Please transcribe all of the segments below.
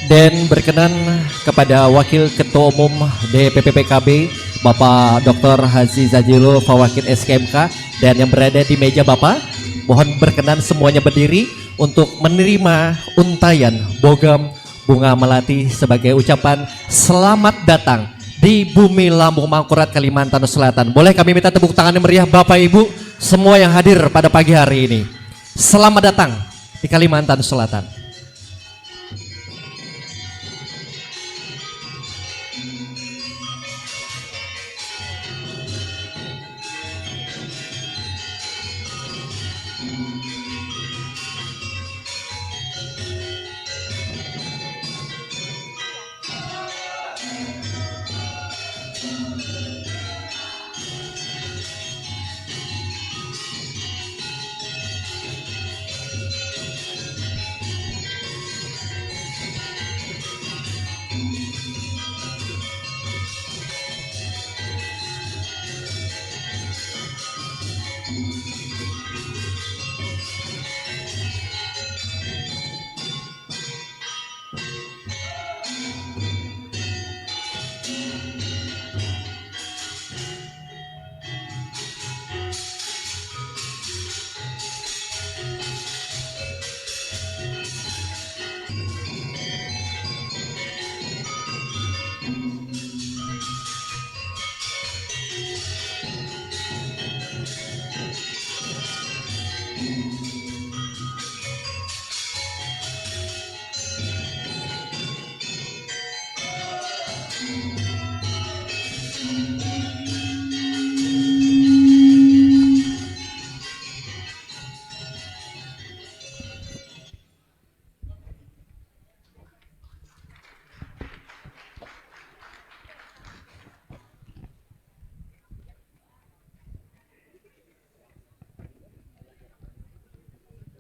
Dan berkenan kepada Wakil Ketua Umum DPP PKB Bapak Dr. Haji Zajilo Fawakid SKMK, dan yang berada di meja Bapak, mohon berkenan semuanya berdiri untuk menerima untayan bogam bunga melati sebagai ucapan selamat datang di bumi Lambung Mangkurat, Kalimantan Selatan. Boleh kami minta tepuk tangan yang meriah Bapak Ibu semua yang hadir pada pagi hari ini. Selamat datang di Kalimantan Selatan.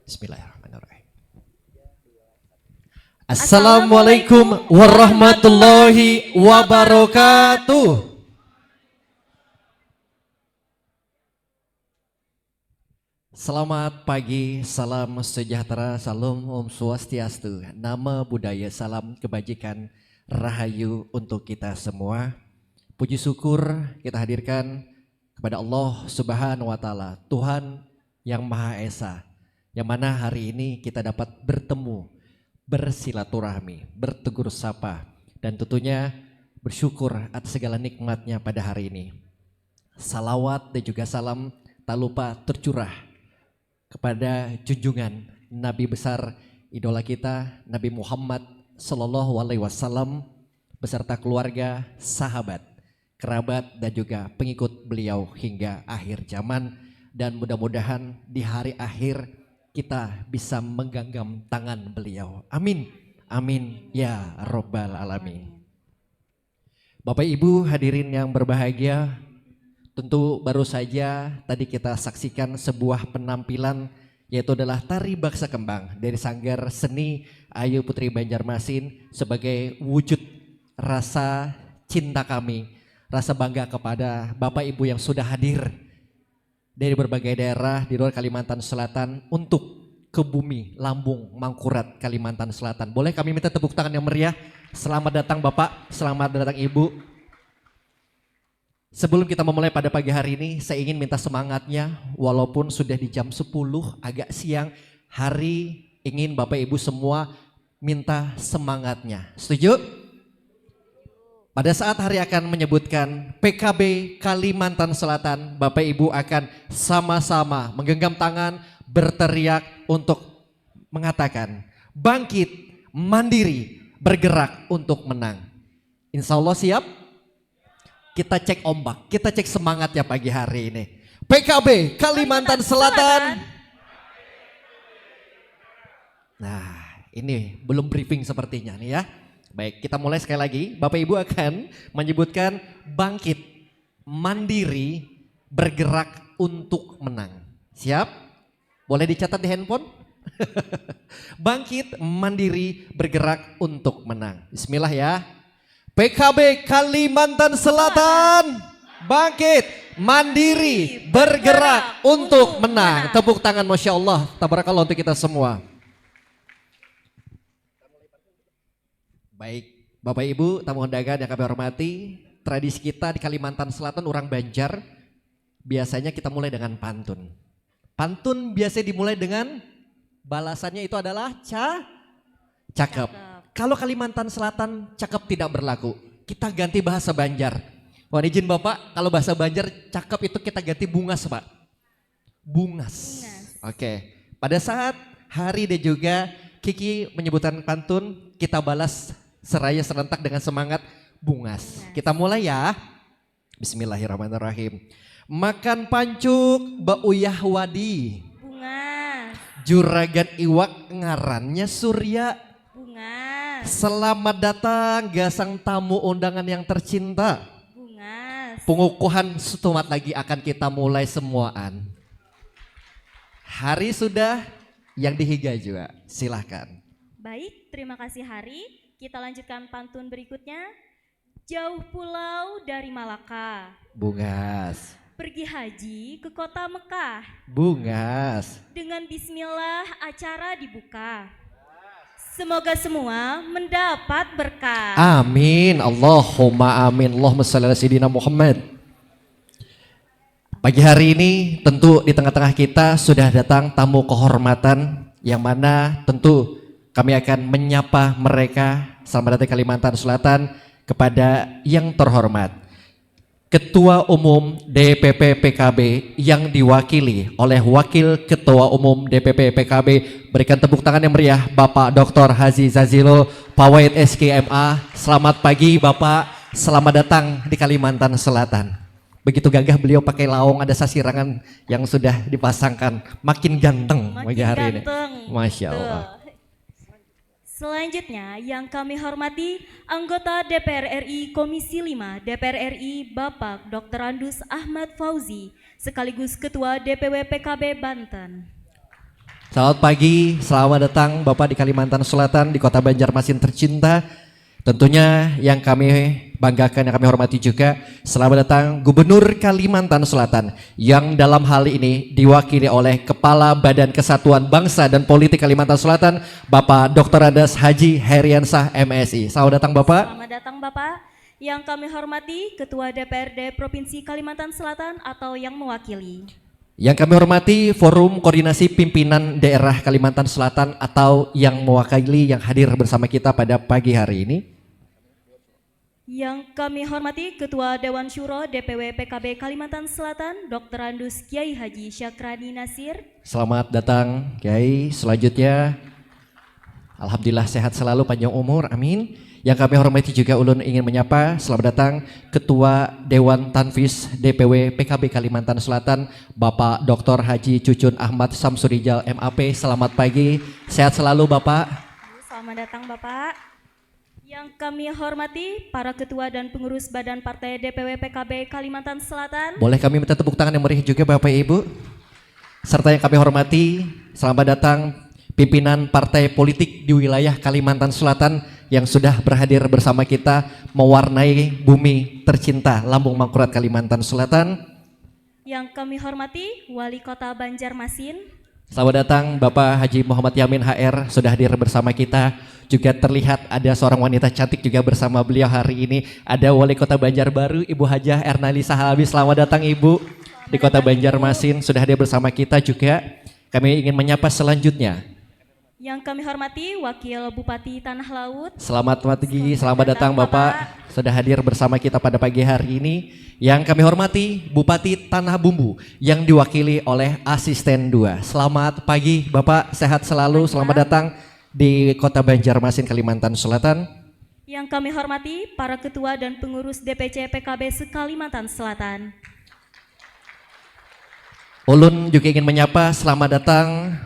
Bismillahirrahmanirrahim. Assalamualaikum warahmatullahi wabarakatuh. Selamat pagi, salam sejahtera, salam Om Swastiastu, nama budaya, salam kebajikan, rahayu untuk kita semua. Puji syukur kita hadirkan kepada Allah Subhanahu wa Ta'ala, Tuhan yang Maha Esa, yang mana hari ini kita dapat bertemu, bersilaturahmi, bertegur sapa, dan tentunya bersyukur atas segala nikmatnya pada hari ini. Salawat dan juga salam tak lupa tercurah kepada junjungan Nabi besar idola kita, Nabi Muhammad Sallallahu Alaihi Wasallam, beserta keluarga, sahabat, kerabat, dan juga pengikut beliau hingga akhir zaman. Dan mudah-mudahan di hari akhir kita bisa menggenggam tangan beliau. Amin, amin ya robbal alamin. Bapak Ibu hadirin yang berbahagia, tentu baru saja tadi kita saksikan sebuah penampilan, yaitu adalah tari baksa kembang dari Sanggar Seni Ayu Putri Banjarmasin, sebagai wujud rasa cinta kami, rasa bangga kepada Bapak Ibu yang sudah hadir dari berbagai daerah di luar Kalimantan Selatan untuk ke bumi Lambung Mangkurat, Kalimantan Selatan. Boleh kami minta tepuk tangan yang meriah. Selamat datang Bapak, selamat datang Ibu. Sebelum kita memulai pada pagi hari ini, saya ingin minta semangatnya, walaupun sudah di jam 10 agak siang hari, ingin Bapak Ibu semua minta semangatnya. Setuju? Pada saat hari akan menyebutkan PKB Kalimantan Selatan, Bapak Ibu akan sama-sama menggenggam tangan, berteriak untuk mengatakan bangkit, mandiri, bergerak untuk menang. Insya Allah siap? Kita cek ombak, kita cek semangatnya pagi hari ini. PKB Kalimantan Selatan. Nah, ini belum briefing sepertinya nih ya. Baik, kita mulai sekali lagi. Bapak Ibu akan menyebutkan bangkit, mandiri, bergerak untuk menang. Siap? Boleh dicatat di handphone? Bangkit, mandiri, bergerak untuk menang. Bismillah ya. PKB Kalimantan Selatan, bangkit, mandiri, bergerak untuk menang. Tepuk tangan Masya Allah, tabarakallah untuk kita semua. Baik, Bapak Ibu, tamu undangan yang kami hormati, tradisi kita di Kalimantan Selatan, orang Banjar, biasanya kita mulai dengan pantun. Pantun biasanya dimulai dengan balasannya itu adalah cakep. Kalau Kalimantan Selatan cakep tidak berlaku, kita ganti bahasa Banjar. Mohon izin Bapak, kalau bahasa Banjar cakep itu kita ganti bungas Pak. Bungas. Oke, pada saat Hari dan juga Kiki menyebutkan pantun, kita balas seraya serentak dengan semangat bungas. Kita mulai ya. Bismillahirrahmanirrahim. Makan pancuk bauyah wadi. Bungas. Juragan iwak ngarannya Surya. Bungas. Selamat datang gasang tamu undangan yang tercinta. Bungas. Pengukuhan setumat lagi akan kita mulai semuaan. Hari sudah, yang dihiga juga, silahkan. Baik, terima kasih Hari. Kita lanjutkan pantun berikutnya. Jauh pulau dari Malaka. Bungas. Pergi haji ke kota Mekah. Bungas. Dengan bismillah acara dibuka. Semoga semua mendapat berkah. Amin. Allahumma amin. Allahumma shalli ala sayyidina Muhammad. Pagi hari ini tentu di tengah-tengah kita sudah datang tamu kehormatan yang mana tentu kami akan menyapa mereka. Selamat datang Kalimantan Selatan kepada yang terhormat Ketua Umum DPP PKB yang diwakili oleh Wakil Ketua Umum DPP PKB. Berikan tepuk tangan yang meriah Bapak Dr. Haji Zazilo Pawait SKMA. Selamat pagi Bapak, selamat datang di Kalimantan Selatan. Begitu gagah beliau pakai laong, ada sasirangan yang sudah dipasangkan. Makin ganteng pagi hari ini. Masya Allah. Selanjutnya yang kami hormati anggota DPR RI Komisi 5 DPR RI Bapak Dr. Andus Ahmad Fauzi sekaligus Ketua DPW PKB Banten. Selamat pagi, selamat datang Bapak di Kalimantan Selatan, di kota Banjarmasin tercinta. Tentunya yang kami banggakan, yang kami hormati juga, selamat datang Gubernur Kalimantan Selatan yang dalam hal ini diwakili oleh Kepala Badan Kesatuan Bangsa dan Politik Kalimantan Selatan, Bapak Dr. Andes Haji Heriansah MSI. Selamat datang Bapak. Selamat datang Bapak. Yang kami hormati Ketua DPRD Provinsi Kalimantan Selatan atau yang mewakili. Yang kami hormati Forum Koordinasi Pimpinan Daerah Kalimantan Selatan atau yang mewakili yang hadir bersama kita pada pagi hari ini. Yang kami hormati Ketua Dewan Syuro DPW PKB Kalimantan Selatan, Dr. Andus Kiai Haji Syakrani Nasir. Selamat datang Kiai. Selanjutnya, alhamdulillah sehat selalu, panjang umur, amin. Yang kami hormati juga ulun ingin menyapa, selamat datang Ketua Dewan Tanfis DPW PKB Kalimantan Selatan, Bapak Dr. Haji Cucun Ahmad Samsurijal MAP. Selamat pagi, sehat selalu Bapak. Selamat datang Bapak. Yang kami hormati para ketua dan pengurus badan partai DPW PKB Kalimantan Selatan. Boleh kami minta tepuk tangan yang meriah juga Bapak Ibu. Serta yang kami hormati, selamat datang pimpinan partai politik di wilayah Kalimantan Selatan yang sudah berhadir bersama kita mewarnai bumi tercinta Lambung Mangkurat Kalimantan Selatan. Yang kami hormati Wali Kota Banjarmasin. Selamat datang Bapak Haji Muhammad Yamin HR sudah hadir bersama kita. Juga terlihat ada seorang wanita cantik juga bersama beliau hari ini. Ada Wali Kota Banjarbaru Ibu Hajah Ernalisa Halabi. Selamat datang Ibu di Kota Banjarmasin sudah hadir bersama kita juga. Kami ingin menyapa selanjutnya. Yang kami hormati Wakil Bupati Tanah Laut. Selamat pagi, selamat datang Bapak. Sudah hadir bersama kita pada pagi hari ini. Yang kami hormati Bupati Tanah Bumbu yang diwakili oleh Asisten 2. Selamat pagi Bapak, sehat selalu, selamat datang di Kota Banjarmasin Kalimantan Selatan. Yang kami hormati para ketua dan pengurus DPC PKB se-Kalimantan Selatan. Ulun juga ingin menyapa selamat datang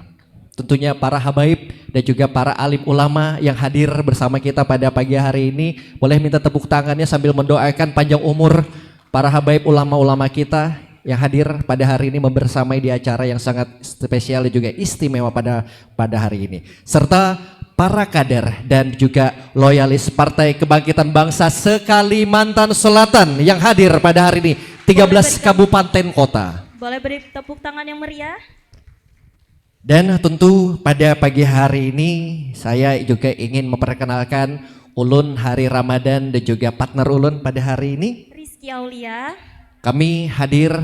tentunya para habaib dan juga para alim ulama yang hadir bersama kita pada pagi hari ini. Boleh minta tepuk tangannya sambil mendoakan panjang umur para habaib ulama-ulama kita yang hadir pada hari ini membersamai di acara yang sangat spesial dan juga istimewa pada hari ini. Serta para kader dan juga loyalis Partai Kebangkitan Bangsa se-Kalimantan Selatan yang hadir pada hari ini 13 kabupaten kota. Boleh beri tepuk tangan yang meriah. Dan tentu pada pagi hari ini saya juga ingin memperkenalkan Ulun Hari Ramadan dan juga partner Ulun pada hari ini. Rizky Aulia. Kami hadir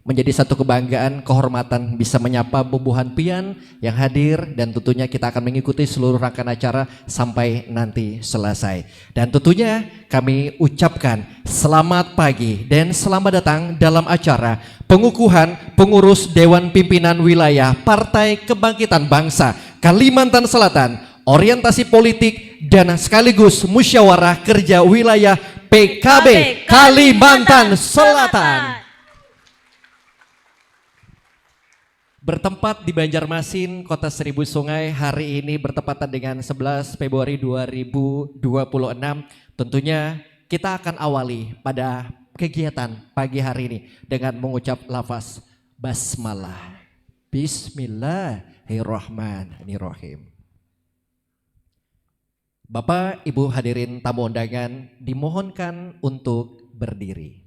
menjadi satu kebanggaan, kehormatan bisa menyapa Bubuhan Pian yang hadir dan tentunya kita akan mengikuti seluruh rangkaian acara sampai nanti selesai. Dan tentunya kami ucapkan selamat pagi dan selamat datang dalam acara pengukuhan pengurus Dewan Pimpinan Wilayah Partai Kebangkitan Bangsa Kalimantan Selatan, orientasi politik dan sekaligus musyawarah kerja wilayah PKB Kalimantan Selatan. Bertempat di Banjarmasin, Kota Seribu Sungai, hari ini bertepatan dengan 11 Februari 2026. Tentunya kita akan awali pada kegiatan pagi hari ini dengan mengucap lafaz basmalah. Bismillahirrahmanirrahim. Bapak, Ibu hadirin tamu undangan dimohonkan untuk berdiri.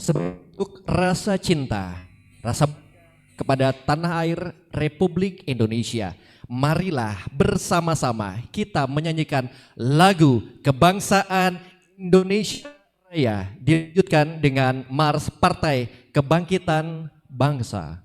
Sebentuk rasa cinta, rasa kepada tanah air Republik Indonesia, marilah bersama-sama kita menyanyikan lagu kebangsaan Indonesia Raya, dilanjutkan dengan Mars Partai Kebangkitan Bangsa.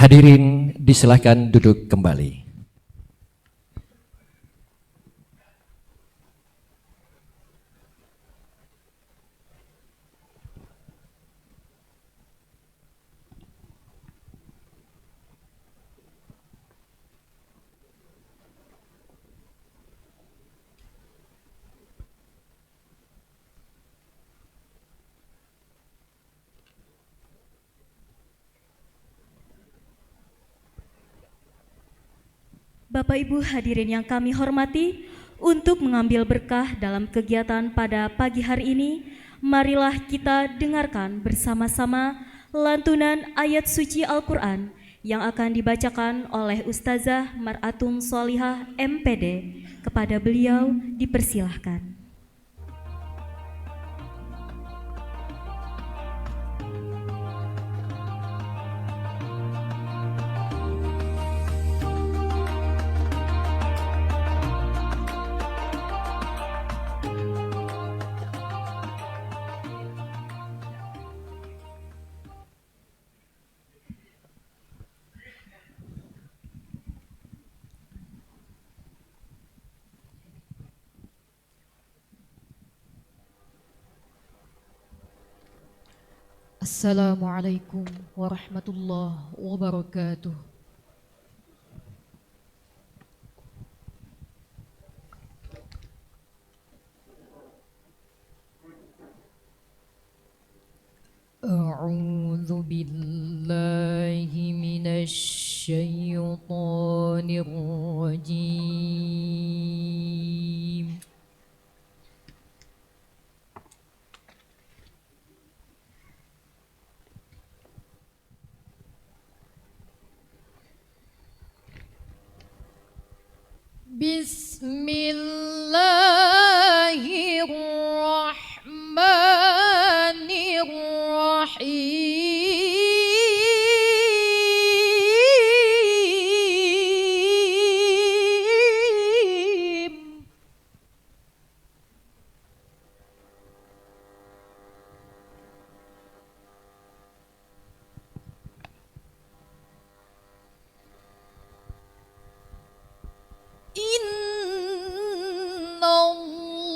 Hadirin disilahkan duduk kembali. Bapak Ibu hadirin yang kami hormati, untuk mengambil berkah dalam kegiatan pada pagi hari ini, marilah kita dengarkan bersama-sama lantunan ayat suci Al-Quran yang akan dibacakan oleh Ustazah Mar'atun Sholihah MPD. Kepada beliau dipersilahkan. Assalamualaikum warahmatullahi wabarakatuh. A'udzu billahi minasy syaithanir rajim. Bismillahirrahmanirrahim.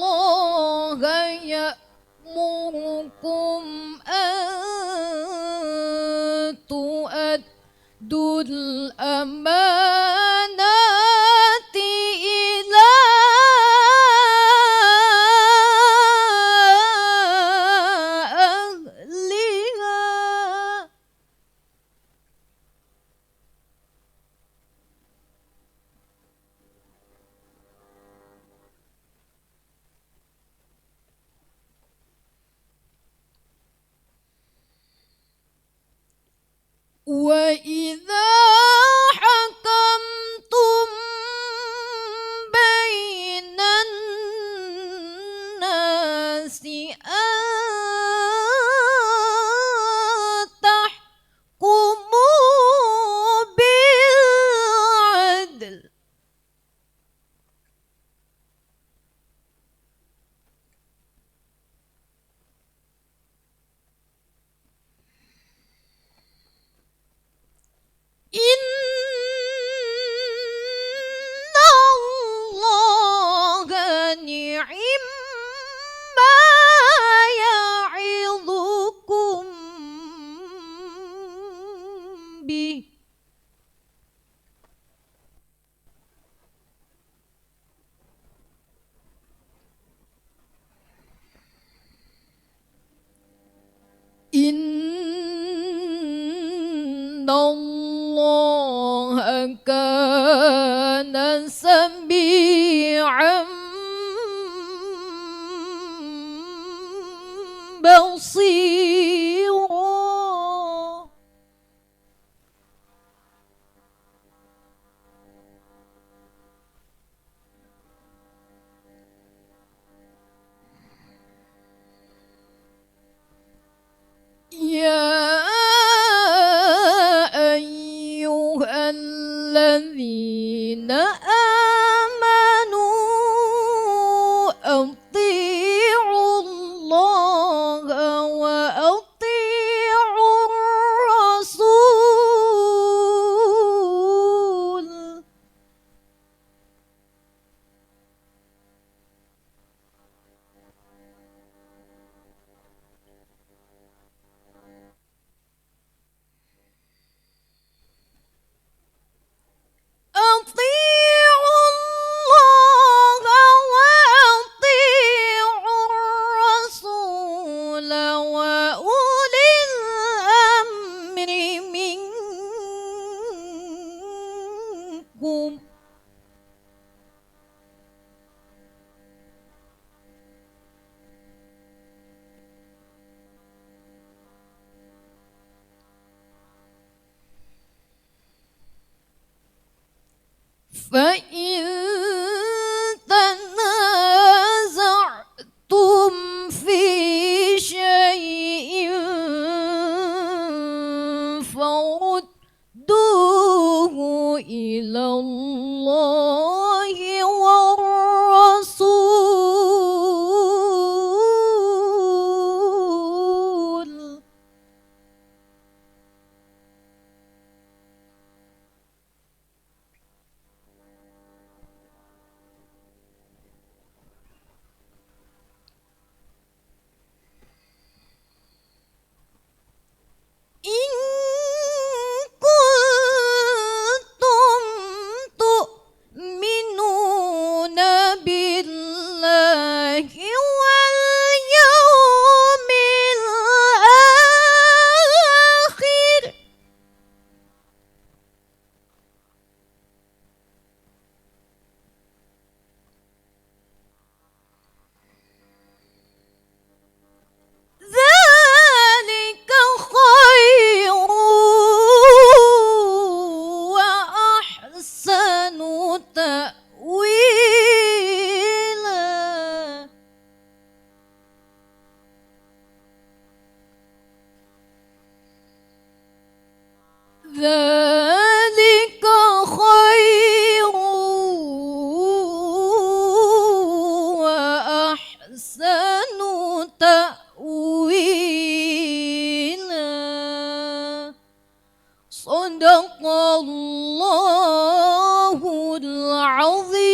Innallaha ya'murukum an tu'addul amanati ila ahliha. Wa idza hakamtum bainan nasi tahkumu bil adl. Innallaha ni'imma ya'idhukum bih. Innallaha kana sami'an بصيرا يا أيها الذين آمنوا أطيعوا الله وأطيعوا الرسول أطيعوا الله وأطيعوا الرسول وأولي الأمر منكم فإن تنازعتم في شيء فردوه إلى الله والرسول إن كنتم تؤمنون بالله واليوم الآخر ذلك خير وأحسن تأويلا ذلك خير وأحسن تأويلا صدق الله العظيم.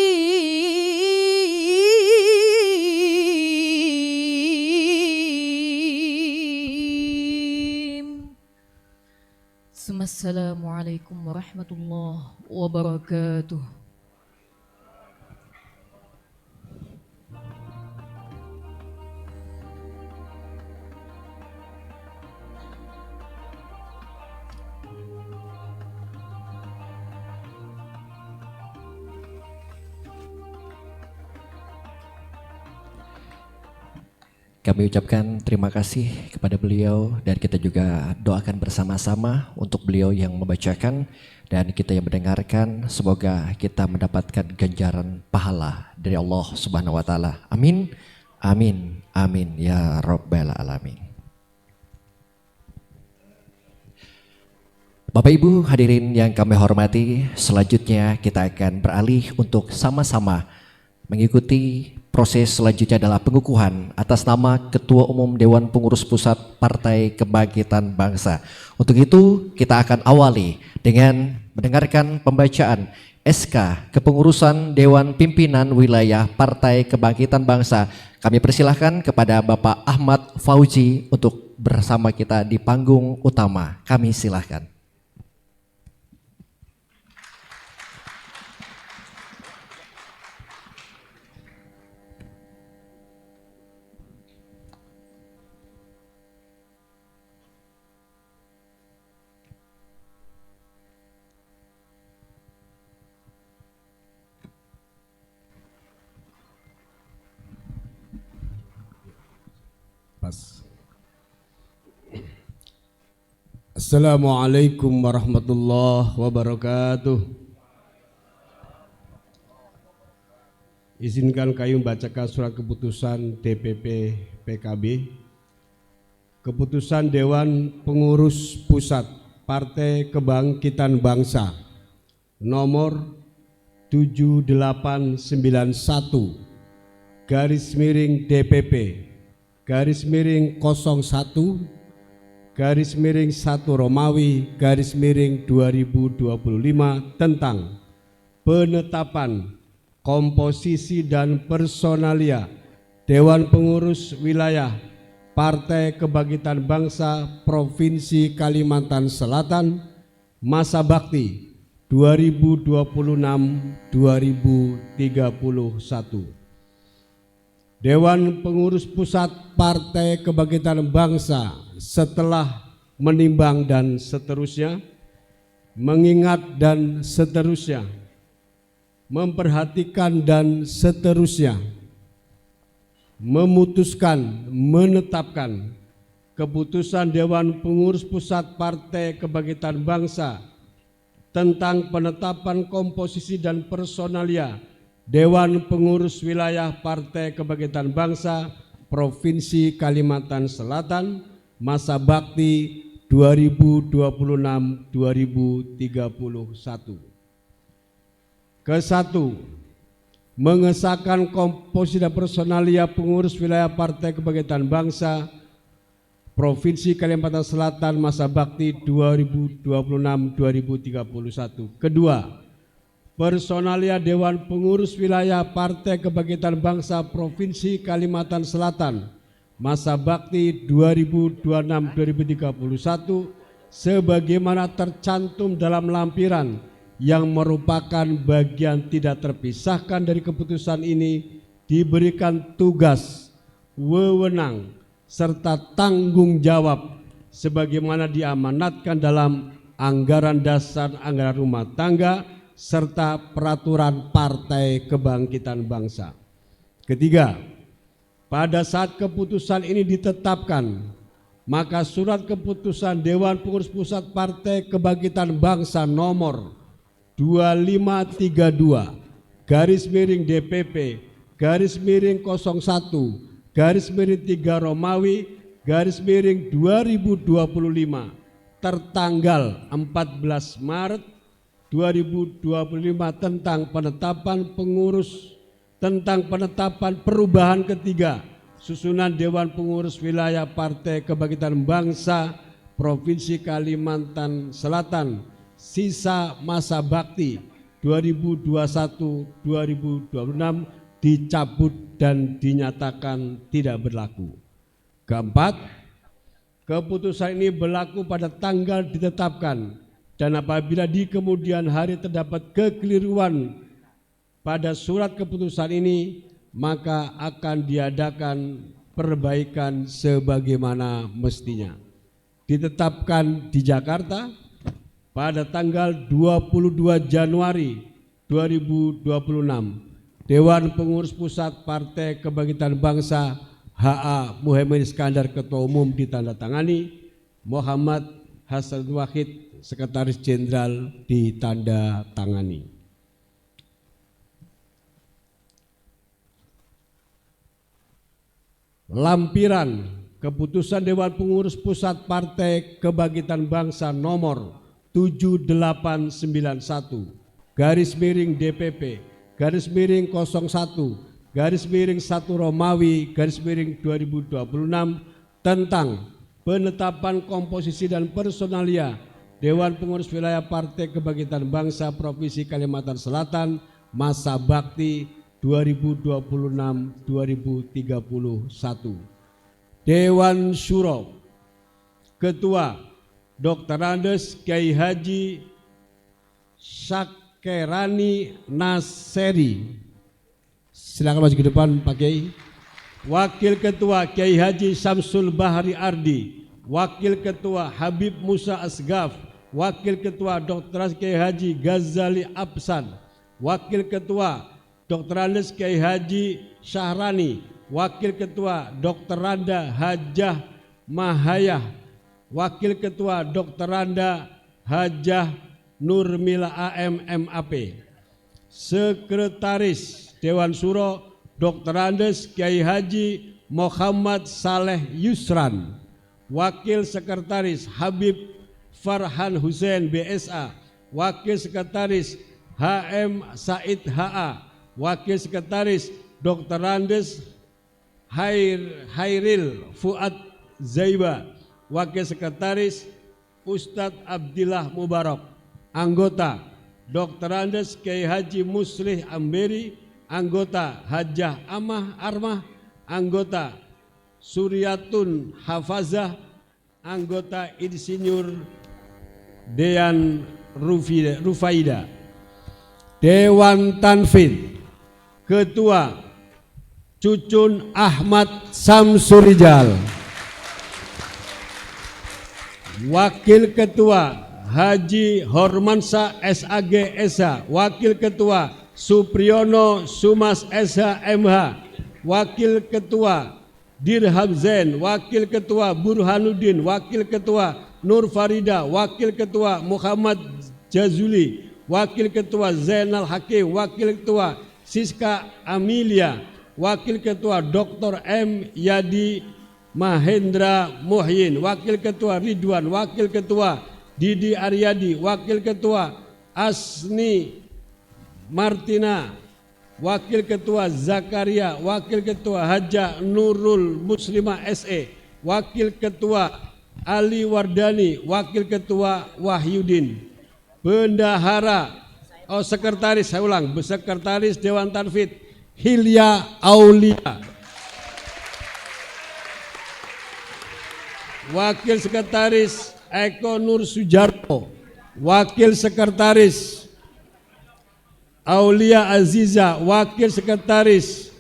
Assalamualaikum warahmatullahi wabarakatuh. Kami ucapkan terima kasih kepada beliau dan kita juga doakan bersama-sama untuk beliau yang membacakan dan kita yang mendengarkan, semoga kita mendapatkan ganjaran pahala dari Allah Subhanahu wa taala. Amin. Amin. Amin ya rabbal alamin. Bapak Ibu hadirin yang kami hormati, selanjutnya kita akan beralih untuk sama-sama mengikuti proses selanjutnya adalah pengukuhan atas nama Ketua Umum Dewan Pengurus Pusat Partai Kebangkitan Bangsa. Untuk itu kita akan awali dengan mendengarkan pembacaan SK Kepengurusan Dewan Pimpinan Wilayah Partai Kebangkitan Bangsa. Kami persilahkan kepada Bapak Ahmad Fauzi untuk bersama kita di panggung utama. Kami silahkan. Pas. Assalamualaikum warahmatullahi wabarakatuh. Izinkan kami membacakan surat keputusan DPP PKB. Keputusan Dewan Pengurus Pusat Partai Kebangkitan Bangsa nomor 7891/DPP /01/1 Romawi /2025 tentang penetapan komposisi dan personalia Dewan Pengurus Wilayah Partai Kebangkitan Bangsa Provinsi Kalimantan Selatan masa bakti 2026-2031. Dewan Pengurus Pusat Partai Kebangkitan Bangsa setelah menimbang dan seterusnya, mengingat dan seterusnya, memperhatikan dan seterusnya, memutuskan, menetapkan keputusan Dewan Pengurus Pusat Partai Kebangkitan Bangsa tentang penetapan komposisi dan personalia Dewan Pengurus Wilayah Partai Kebangkitan Bangsa Provinsi Kalimantan Selatan masa bakti 2026-2031. Kesatu, mengesahkan komposisi dan personalia pengurus wilayah Partai Kebangkitan Bangsa Provinsi Kalimantan Selatan masa bakti 2026-2031. Kedua, personalia Dewan Pengurus Wilayah Partai Kebangkitan Bangsa Provinsi Kalimantan Selatan masa bakti 2026-2031 sebagaimana tercantum dalam lampiran yang merupakan bagian tidak terpisahkan dari keputusan ini diberikan tugas, wewenang, serta tanggung jawab sebagaimana diamanatkan dalam anggaran dasar anggaran rumah tangga serta peraturan Partai Kebangkitan Bangsa. Ketiga, pada saat keputusan ini ditetapkan, maka surat keputusan Dewan Pengurus Pusat Partai Kebangkitan Bangsa nomor 2532/DPP/01/3 Romawi /2025 tertanggal 14 Maret 2025 tentang penetapan perubahan ketiga susunan Dewan Pengurus Wilayah Partai Kebangkitan Bangsa Provinsi Kalimantan Selatan sisa masa bakti 2021-2026 dicabut dan dinyatakan tidak berlaku. Keempat, keputusan ini berlaku pada tanggal ditetapkan dan apabila di kemudian hari terdapat kekeliruan pada surat keputusan ini, maka akan diadakan perbaikan sebagaimana mestinya. Ditetapkan di Jakarta pada tanggal 22 Januari 2026, Dewan Pengurus Pusat Partai Kebangkitan Bangsa H.A. Muhammad Iskandar Ketua Umum ditandatangani, Muhammad Hasan Wahid Sekretaris Jenderal ditandatangani. Lampiran keputusan Dewan Pengurus Pusat Partai Kebangkitan Bangsa nomor 7891/DPP/01/1 Romawi /2026 tentang penetapan komposisi dan personalia Dewan Pengurus Wilayah Partai Kebangkitan Bangsa Provinsi Kalimantan Selatan masa bakti 2026-2031. Dewan Syuro, Ketua Dr. Andes Kiai Haji Syakerani Naseri. Silakan maju ke depan Pak Kiai. Wakil Ketua Kiai Haji Samsul Bahari Ardi. Wakil Ketua Habib Musa Asgaf. Wakil Ketua Dr. Kiai Haji Ghazali Absan. Wakil Ketua Dr. Andes Kiai Haji Syahrani. Wakil Ketua Dr. Randa Hajah Mahayah. Wakil Ketua Dr. Randa Hajah Nurmila AM MAP. Sekretaris Dewan Suro Dr. Andes Kiai Haji Muhammad Saleh Yusran. Wakil Sekretaris Habib Farhan Hussein BSA. Wakil Sekretaris HM Said HA. Wakil Sekretaris Dr. Andes Hairil Fuad Zaiba. Wakil Sekretaris Ustadz Abdillah Mubarak. Anggota Dr. Andes Kiai Haji Muslih Amberi. Anggota Hajah Amah Armah. Anggota Suryatun Hafazah. Anggota Insinyur Dean Rufaida. Dewan Tanfid Ketua Cucun Ahmad Samsurijal. Wakil Ketua Haji Hormansa SAG SH. Wakil Ketua Supriyono Sumas SH MH. Wakil Ketua Dirham Zain. Wakil Ketua Burhanuddin. Wakil Ketua Nur Farida. Wakil Ketua Muhammad Jazuli. Wakil Ketua Zainal Hakim. Wakil Ketua Siska Amelia. Wakil Ketua Dr. M. Yadi Mahendra Muhyin. Wakil Ketua Ridwan. Wakil Ketua Didi Aryadi. Wakil Ketua Asni Martina. Wakil Ketua Zakaria. Wakil Ketua Haja Nurul Muslimah SE. Wakil Ketua Ali Wardani. Wakil Ketua Wahyudin. Sekretaris, saya ulang, Sekretaris Dewan Tanfid Hilya Aulia. Wakil Sekretaris Eko Nur Sujarto. Wakil Sekretaris Aulia Aziza. Wakil Sekretaris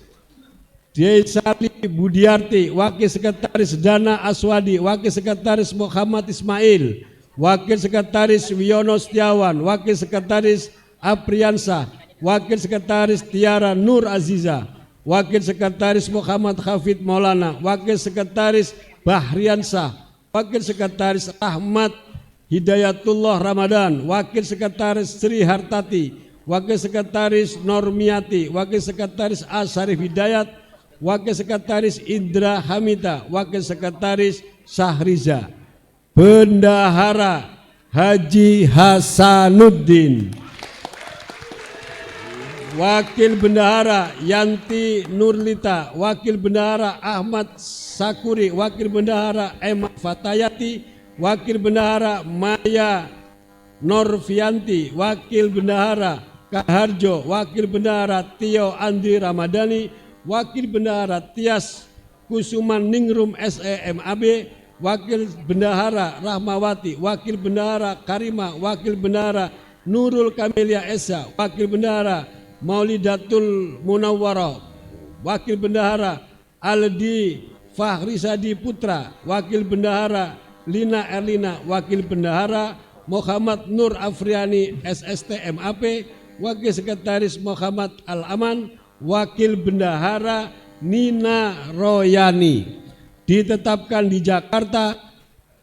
Desali Budiarti. Wakil Sekretaris Dana Aswadi. Wakil Sekretaris Muhammad Ismail. Wakil Sekretaris Wiono Setiawan. Wakil Sekretaris Apriansa. Wakil Sekretaris Tiara Nur Aziza. Wakil Sekretaris Muhammad Hafid Maulana. Wakil Sekretaris Bahriansah. Wakil Sekretaris Ahmad Hidayatullah Ramadan. Wakil Sekretaris Sri Hartati. Wakil Sekretaris Normiati. Wakil Sekretaris Asarif Hidayat. Wakil Sekretaris Indra Hamida. Wakil Sekretaris Sahriza. Bendahara Haji Hasanuddin. Wakil Bendahara Yanti Nurlita. Wakil Bendahara Ahmad Sakuri. Wakil Bendahara M. Fatayati. Wakil Bendahara Maya Norvianti. Wakil Bendahara Kaharjo. Wakil Bendahara Tio Andi Ramadhani. Wakil Bendahara Tias Kusuman Ningrum SEMAB. Wakil Bendahara Rahmawati. Wakil Bendahara Karima. Wakil Bendahara Nurul Kamelia Esa. Wakil Bendahara Maulidatul Munawwarah. Wakil Bendahara Aldi Fahrisadi Putra. Wakil Bendahara Lina Erlina. Wakil Bendahara Muhammad Nur Afriani SST MAP. Wakil Sekretaris Muhammad Al-Aman. Wakil Bendahara Nina Royani. Ditetapkan di Jakarta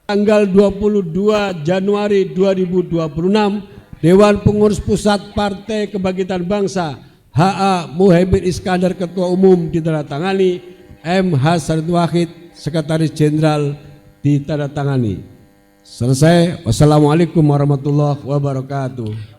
tanggal 22 Januari 2026. Dewan Pengurus Pusat Partai Kebangkitan Bangsa HA Muhaimin Iskandar Ketua Umum ditandatangani. M. Hasan Wahid Sekretaris Jenderal ditandatangani. Selesai. Wassalamualaikum warahmatullahi wabarakatuh.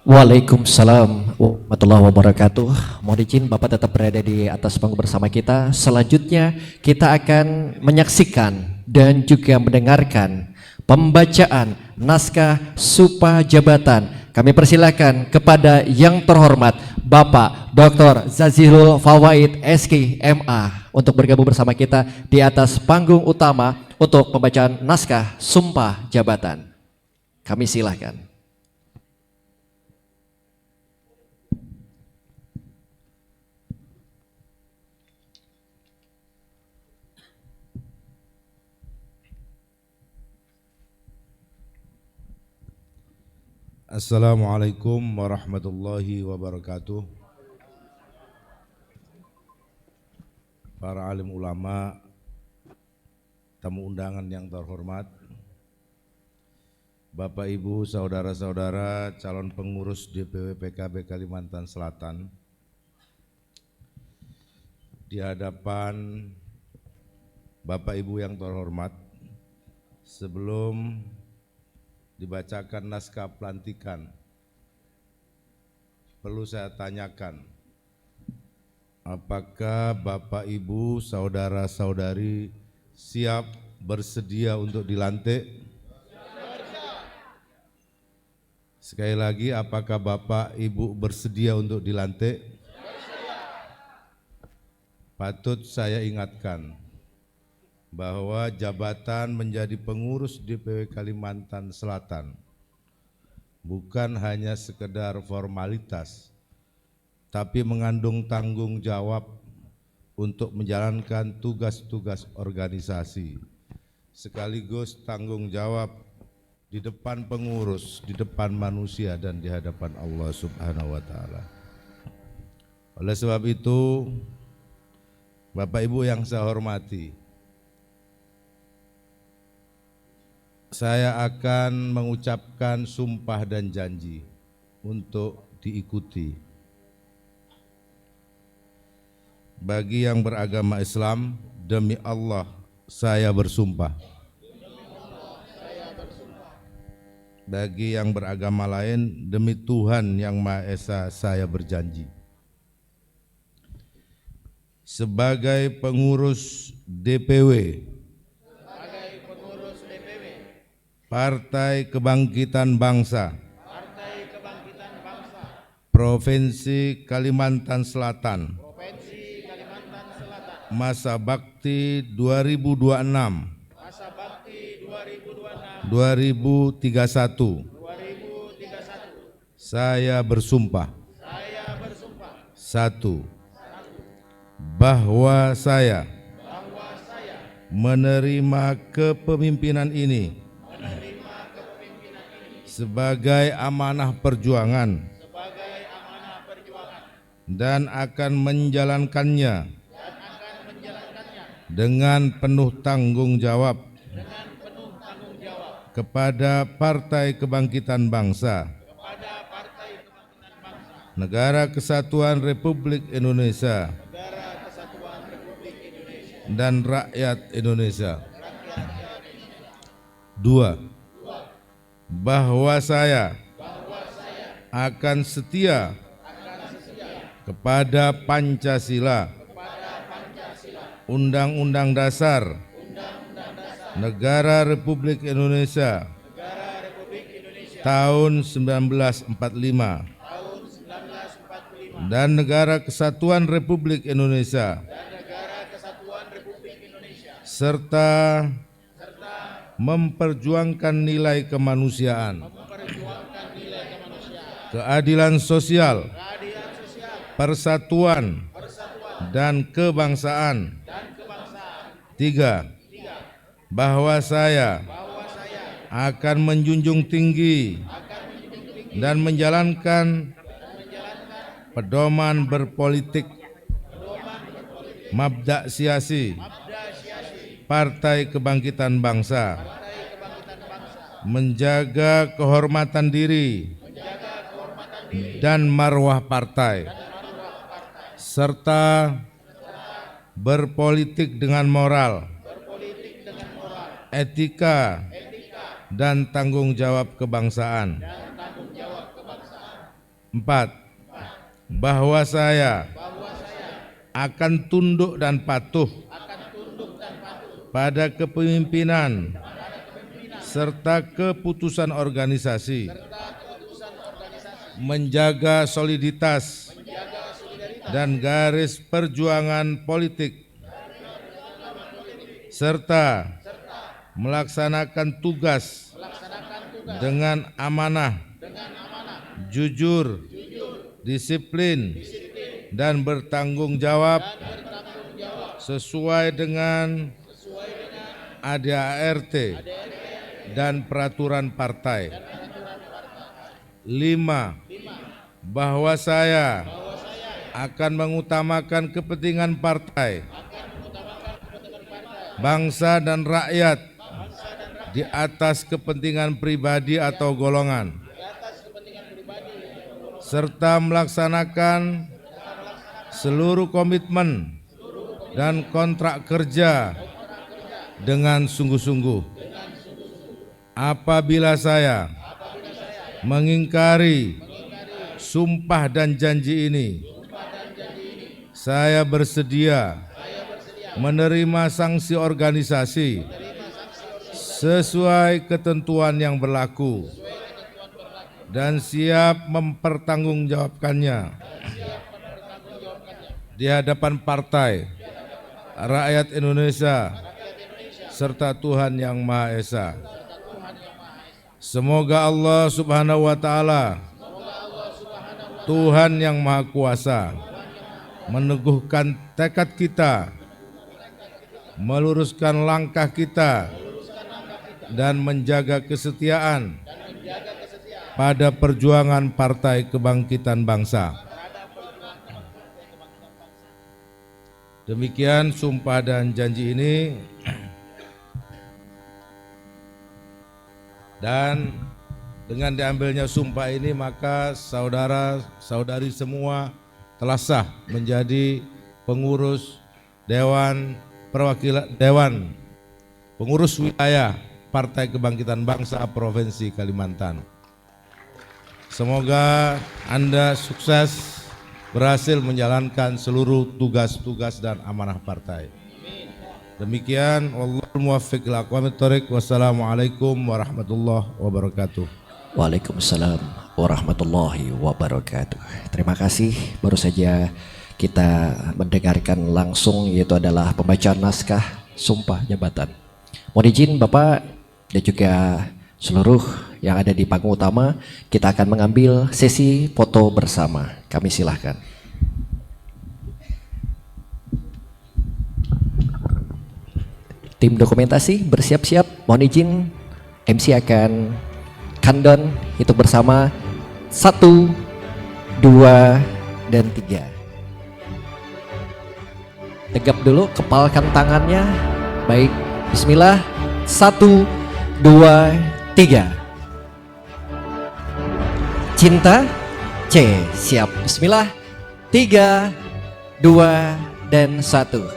Waalaikumsalam warahmatullahi wabarakatuh. Mohon izin Bapak tetap berada di atas panggung bersama kita. Selanjutnya kita akan menyaksikan dan juga mendengarkan pembacaan naskah Sumpah Jabatan. Kami persilakan kepada yang terhormat Bapak Dr. Zazilul Fawaid SK MA untuk bergabung bersama kita di atas panggung utama untuk pembacaan naskah Sumpah Jabatan. Kami silakan. Assalamualaikum warahmatullahi wabarakatuh. Para alim ulama, tamu undangan yang terhormat, Bapak Ibu, saudara-saudara calon pengurus DPW PKB Kalimantan Selatan, di hadapan Bapak Ibu yang terhormat, sebelum dibacakan naskah pelantikan, perlu saya tanyakan, apakah Bapak Ibu, saudara-saudari siap bersedia untuk dilantik? Sekali lagi, apakah Bapak Ibu bersedia untuk dilantik? Patut saya ingatkan bahwa jabatan menjadi pengurus DPW Kalimantan Selatan bukan hanya sekedar formalitas, tapi mengandung tanggung jawab untuk menjalankan tugas-tugas organisasi, sekaligus tanggung jawab di depan pengurus, di depan manusia, dan di hadapan Allah Subhanahu wa Ta'ala. Oleh sebab itu, Bapak Ibu yang saya hormati, saya akan mengucapkan sumpah dan janji untuk diikuti. Bagi yang beragama Islam, demi Allah saya bersumpah. Bagi yang beragama lain, demi Tuhan yang Maha Esa saya berjanji. Sebagai pengurus DPW Partai Kebangkitan Bangsa Provinsi Kalimantan Selatan, masa bakti 2026 2031. Saya bersumpah. Satu, bahwa saya menerima kepemimpinan ini sebagai amanah perjuangan dan akan menjalankannya dengan penuh tanggung jawab kepada Partai Kebangkitan Bangsa, Negara Kesatuan Republik Indonesia, dan rakyat Indonesia. Dua, bahwa saya akan setia kepada Pancasila, Undang-Undang Dasar Negara Republik Indonesia tahun 1945 dan Negara Kesatuan Republik Indonesia, serta memperjuangkan nilai kemanusiaan, keadilan sosial, persatuan, dan kebangsaan. Tiga, bahwa saya akan menjunjung tinggi dan menjalankan pedoman berpolitik mabda' siasi Partai Kebangkitan Bangsa, menjaga kehormatan diri dan marwah partai, serta berpolitik dengan moral, etika, dan tanggung jawab kebangsaan. Empat, bahwa saya akan tunduk dan patuh pada kepemimpinan serta keputusan organisasi, menjaga soliditas dan garis perjuangan politik, serta melaksanakan tugas dengan amanah, jujur, disiplin, dan bertanggung jawab sesuai dengan ADART dan peraturan partai. 5, bahwa saya akan mengutamakan kepentingan partai, bangsa dan rakyat di atas kepentingan pribadi atau golongan, serta melaksanakan seluruh komitmen dan kontrak kerja dengan sungguh-sungguh. Apabila saya mengingkari sumpah dan janji ini, saya bersedia menerima sanksi organisasi sesuai ketentuan yang berlaku dan siap mempertanggungjawabkannya di hadapan partai, rakyat Indonesia, serta Tuhan Yang Maha Esa. Semoga Allah Subhanahu wa Ta'ala, Tuhan Yang Maha Kuasa, meneguhkan tekad kita, meluruskan langkah kita, dan menjaga kesetiaan pada perjuangan Partai Kebangkitan Bangsa. Demikian sumpah dan janji ini, dan dengan diambilnya sumpah ini maka saudara-saudari semua telah sah menjadi pengurus Dewan Pengurus Wilayah Partai Kebangkitan Bangsa Provinsi Kalimantan. Semoga Anda sukses berhasil menjalankan seluruh tugas-tugas dan amanah partai. Demikian, wallahul muwaffiq ila aqwamit thoriq. Wassalamualaikum warahmatullahi wabarakatuh. Waalaikumsalam warahmatullahi wabarakatuh. Terima kasih. Baru saja kita mendengarkan langsung, yaitu adalah pembacaan naskah sumpah jabatan. Mohon izin Bapak dan juga seluruh yang ada di panggung utama, kita akan mengambil sesi foto bersama. Kami silahkan. Tim dokumentasi bersiap-siap. Mohon izin MC akan countdown, hitung bersama 1, 2, dan 3. Tegap dulu, kepalkan tangannya. Baik, bismillah. 1, 2, 3. Cinta C, siap. Bismillah. 3, 2, dan 1.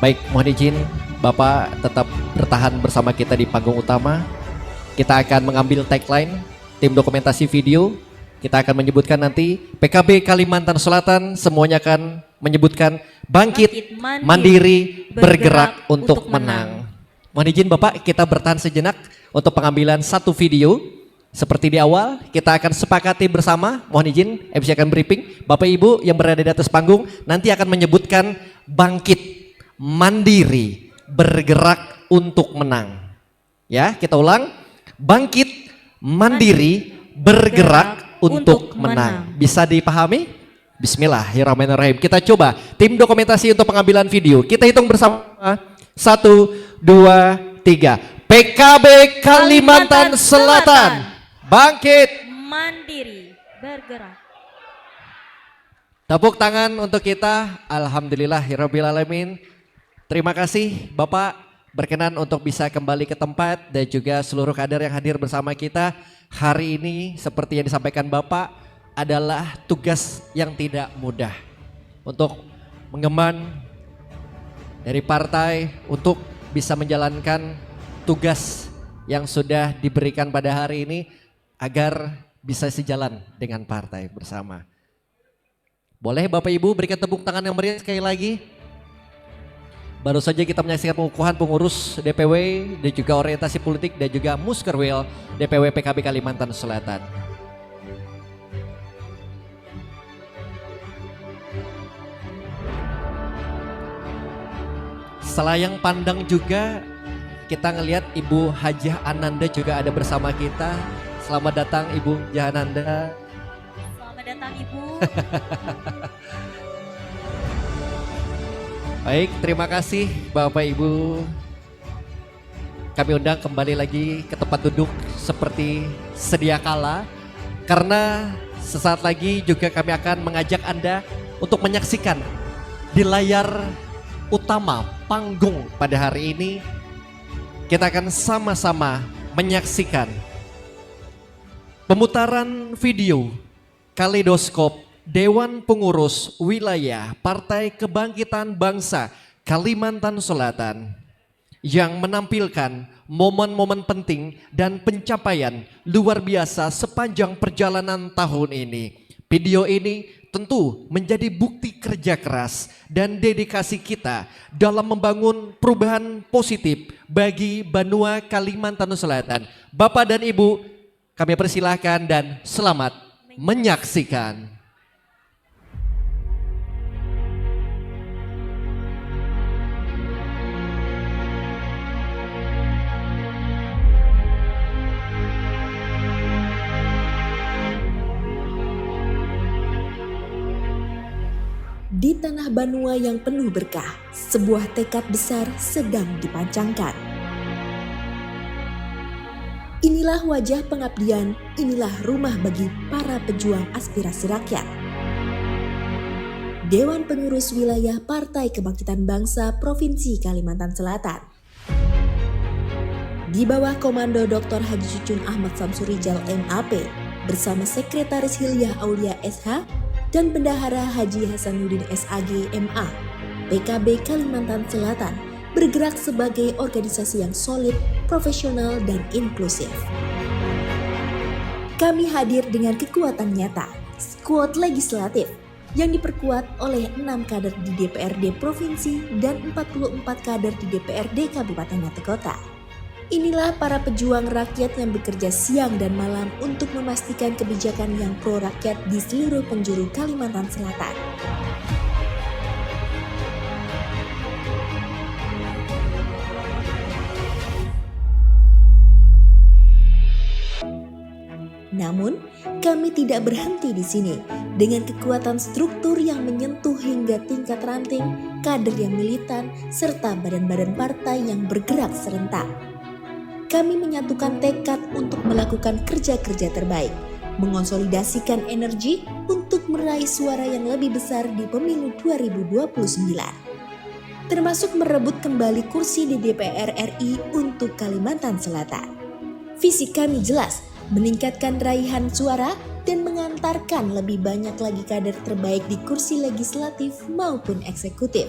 Baik, mohon izin Bapak tetap bertahan bersama kita di panggung utama. Kita akan mengambil tagline tim dokumentasi video. Kita akan menyebutkan nanti PKB Kalimantan Selatan, semuanya akan menyebutkan bangkit, mandiri, bergerak untuk menang. Mohon izin Bapak, kita bertahan sejenak untuk pengambilan satu video. Seperti di awal, kita akan sepakati bersama. Mohon izin, MC akan briefing. Bapak Ibu yang berada di atas panggung nanti akan menyebutkan bangkit, mandiri, bergerak untuk menang. Ya, kita ulang. Bangkit, mandiri, bergerak untuk menang. Bisa dipahami? Bismillahirrahmanirrahim. Kita coba tim dokumentasi untuk pengambilan video. Kita hitung bersama. 1, 2, 3. PKB Kalimantan Selatan. Bangkit, mandiri, bergerak. tepuk tangan untuk kita. Alhamdulillahirabbil alamin. Terima kasih Bapak berkenan untuk bisa kembali ke tempat, dan juga seluruh kader yang hadir bersama kita hari ini. Seperti yang disampaikan Bapak, adalah tugas yang tidak mudah untuk mengemban dari partai untuk bisa menjalankan tugas yang sudah diberikan pada hari ini agar bisa sejalan dengan partai bersama. Boleh Bapak Ibu berikan tepuk tangan yang meriah sekali lagi. Baru saja kita menyaksikan pengukuhan pengurus DPW dan juga orientasi politik dan juga Muskerwil DPW PKB Kalimantan Selatan. Selayang pandang juga kita ngelihat Ibu Hajah Ananda juga ada bersama kita. Selamat datang Ibu Hajah Ananda. Selamat datang Ibu. Baik, terima kasih Bapak Ibu. Kami undang kembali lagi ke tempat duduk seperti sedia kala. Karena sesaat lagi juga kami akan mengajak Anda untuk menyaksikan di layar utama panggung pada hari ini. Kita akan sama-sama menyaksikan pemutaran video kaleidoskop Dewan Pengurus Wilayah Partai Kebangkitan Bangsa Kalimantan Selatan yang menampilkan momen-momen penting dan pencapaian luar biasa sepanjang perjalanan tahun ini. Video ini tentu menjadi bukti kerja keras dan dedikasi kita dalam membangun perubahan positif bagi Banua Kalimantan Selatan. Bapak dan Ibu, kami persilahkan dan selamat menyaksikan. Di tanah Banua yang penuh berkah, sebuah tekad besar sedang dipancangkan. Inilah wajah pengabdian, inilah rumah bagi para pejuang aspirasi rakyat. Dewan Pengurus Wilayah Partai Kebangkitan Bangsa Provinsi Kalimantan Selatan. Di bawah komando Dr. Haji Cucun Ahmad Samsurijal MAP bersama Sekretaris Hilyah Aulia SH dan Bendahara Haji Hasanuddin SAG MA, PKB Kalimantan Selatan bergerak sebagai organisasi yang solid, profesional, dan inklusif. Kami hadir dengan kekuatan nyata, skuad legislatif yang diperkuat oleh 6 kader di DPRD Provinsi dan 44 kader di DPRD Kabupaten atau Kota. Inilah para pejuang rakyat yang bekerja siang dan malam untuk memastikan kebijakan yang pro rakyat di seluruh penjuru Kalimantan Selatan. Namun, kami tidak berhenti di sini. Dengan kekuatan struktur yang menyentuh hingga tingkat ranting, kader yang militan, serta badan-badan partai yang bergerak serentak. Kami menyatukan tekad untuk melakukan kerja-kerja terbaik, mengonsolidasikan energi untuk meraih suara yang lebih besar di pemilu 2029. Termasuk merebut kembali kursi di DPR RI untuk Kalimantan Selatan. Visi kami jelas, meningkatkan raihan suara dan mengantarkan lebih banyak lagi kader terbaik di kursi legislatif maupun eksekutif.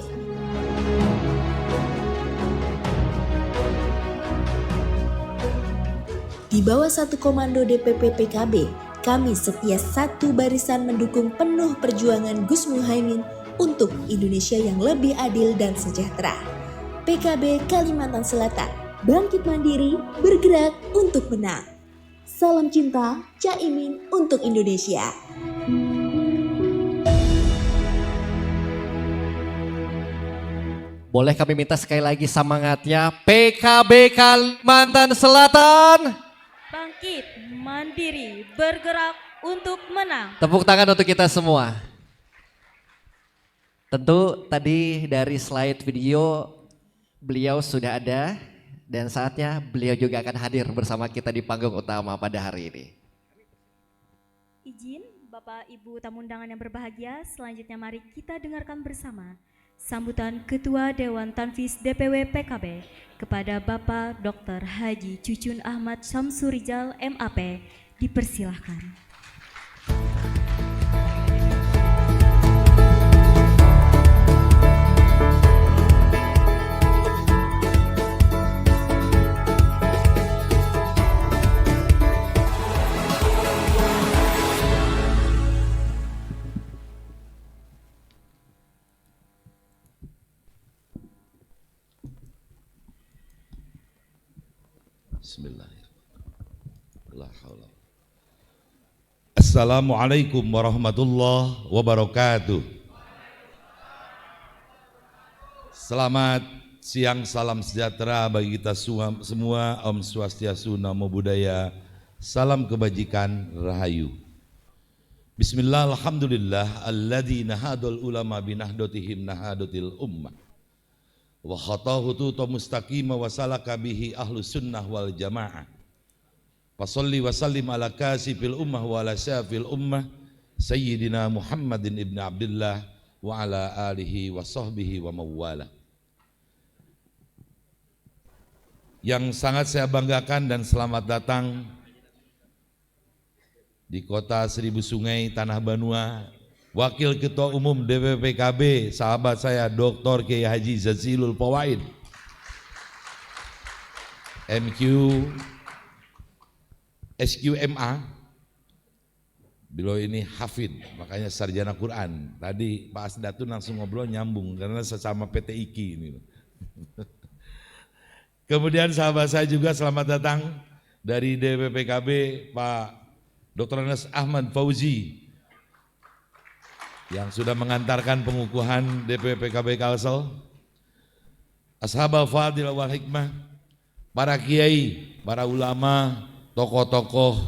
Di bawah satu komando DPP PKB, kami setia satu barisan mendukung penuh perjuangan Gus Muhaimin untuk Indonesia yang lebih adil dan sejahtera. PKB Kalimantan Selatan, bangkit mandiri, bergerak untuk menang. Salam cinta, Caimin untuk Indonesia. Boleh kami minta sekali lagi semangatnya PKB Kalimantan Selatan. Bangkit, mandiri, bergerak untuk menang. Tepuk tangan untuk kita semua. Tentu tadi dari slide video beliau sudah ada dan saatnya beliau juga akan hadir bersama kita di panggung utama pada hari ini. Izin Bapak Ibu tamu undangan yang berbahagia, selanjutnya mari kita dengarkan bersama sambutan Ketua Dewan Tanfis DPW PKB kepada Bapak Dr. Haji Cucun Ahmad Samsurijal MAP. Dipersilahkan. Bismillahirrahmanirrahim. Assalamualaikum warahmatullahi wabarakatuh. Selamat siang, salam sejahtera bagi kita semua. Om Swastiastu, Namo Buddhaya, salam kebajikan, rahayu. Bismillah, alhamdulillah, alladzi nahadul ulama binahdotihim nahadotil ummah. wa khatahu tuta mustaqima wa salaka bihi ahlus sunnah wal jamaah. Fasalli wa sallim ala kasifil ummah wa ala syafil ummah Sayyidina Muhammadin ibn Abdullah wa ala alihi wa sahbihi wa mawala. Yang sangat saya banggakan dan selamat datang di kota Seribu Sungai, Tanah Banua, Wakil Ketua Umum DPP PKB, sahabat saya Dr. Kiai Haji Jazilul Fawaid, MQ, SQMA, beliau ini hafid, makanya sarjana Quran. Tadi Pak Asdatun langsung ngobrol nyambung, karena sesama PT IKI ini. Kemudian sahabat saya juga selamat datang dari DPP PKB, Pak Dr. Anas Ahmad Fauzi, yang sudah mengantarkan pengukuhan DPP PKB Kalsel, Ashabal Fadil wal Hikmah, para kiai, para ulama, tokoh-tokoh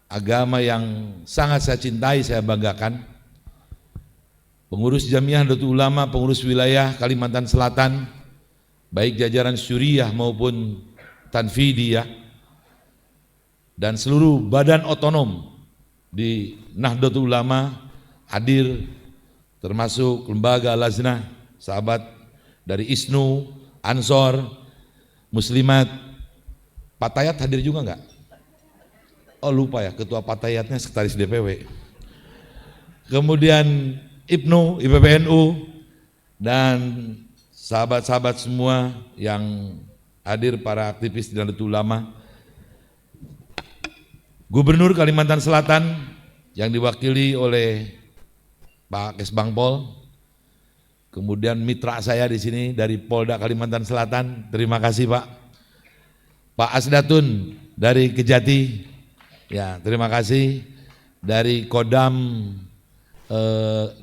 agama yang sangat saya cintai, saya banggakan, pengurus Jamiah Nahdlatul Ulama, pengurus wilayah Kalimantan Selatan, baik jajaran Syuriah maupun Tanfidiyah, dan seluruh badan otonom di Nahdlatul Ulama hadir, termasuk lembaga Lajnah, sahabat dari ISNU, Ansor, Muslimat. Patayat hadir juga enggak? Oh lupa ya, ketua Patayatnya sekretaris DPW. Kemudian IPNU, IPPNU, dan sahabat-sahabat semua yang hadir, para aktivis di Nahdlatul Ulama, Gubernur Kalimantan Selatan yang diwakili oleh Pak Kesbangpol, kemudian mitra saya di sini dari Polda Kalimantan Selatan, terima kasih Pak. Pak Asdatun dari Kejati, ya terima kasih. Dari Kodam,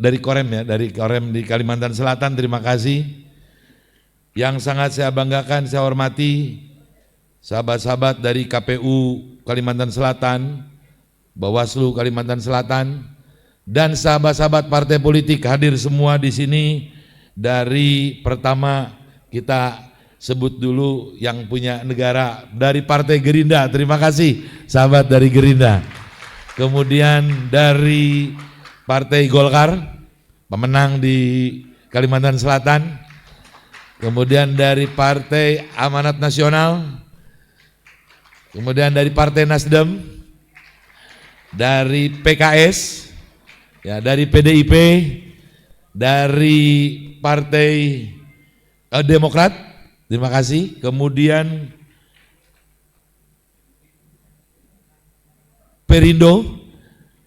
dari Korem ya, dari Korem di Kalimantan Selatan, terima kasih. Yang sangat saya banggakan, saya hormati sahabat-sahabat dari KPU Kalimantan Selatan, Bawaslu Kalimantan Selatan, dan sahabat-sahabat partai politik hadir semua di sini. Dari pertama kita sebut dulu yang punya negara, dari Partai Gerindra, terima kasih sahabat dari Gerindra. Kemudian dari Partai Golkar, pemenang di Kalimantan Selatan. Kemudian dari Partai Amanat Nasional, kemudian dari Partai Nasdem, dari PKS, ya dari PDIP, dari Partai Demokrat, terima kasih. Kemudian Perindo,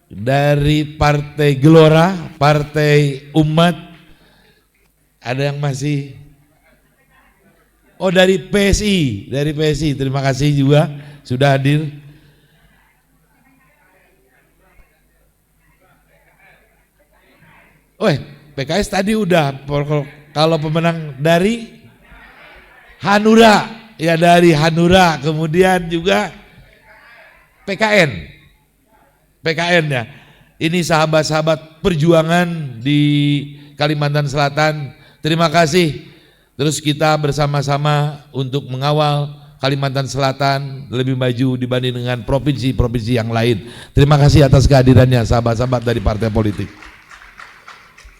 dari Partai Gelora, Partai Umat, ada yang masih. Oh dari PSI, terima kasih juga sudah hadir. PKS tadi udah, kalau pemenang dari Hanura, ya dari Hanura, kemudian juga PKN ya. Ini sahabat-sahabat perjuangan di Kalimantan Selatan, terima kasih. Terus kita bersama-sama untuk mengawal Kalimantan Selatan lebih maju dibanding dengan provinsi-provinsi yang lain. Terima kasih atas kehadirannya sahabat-sahabat dari partai politik.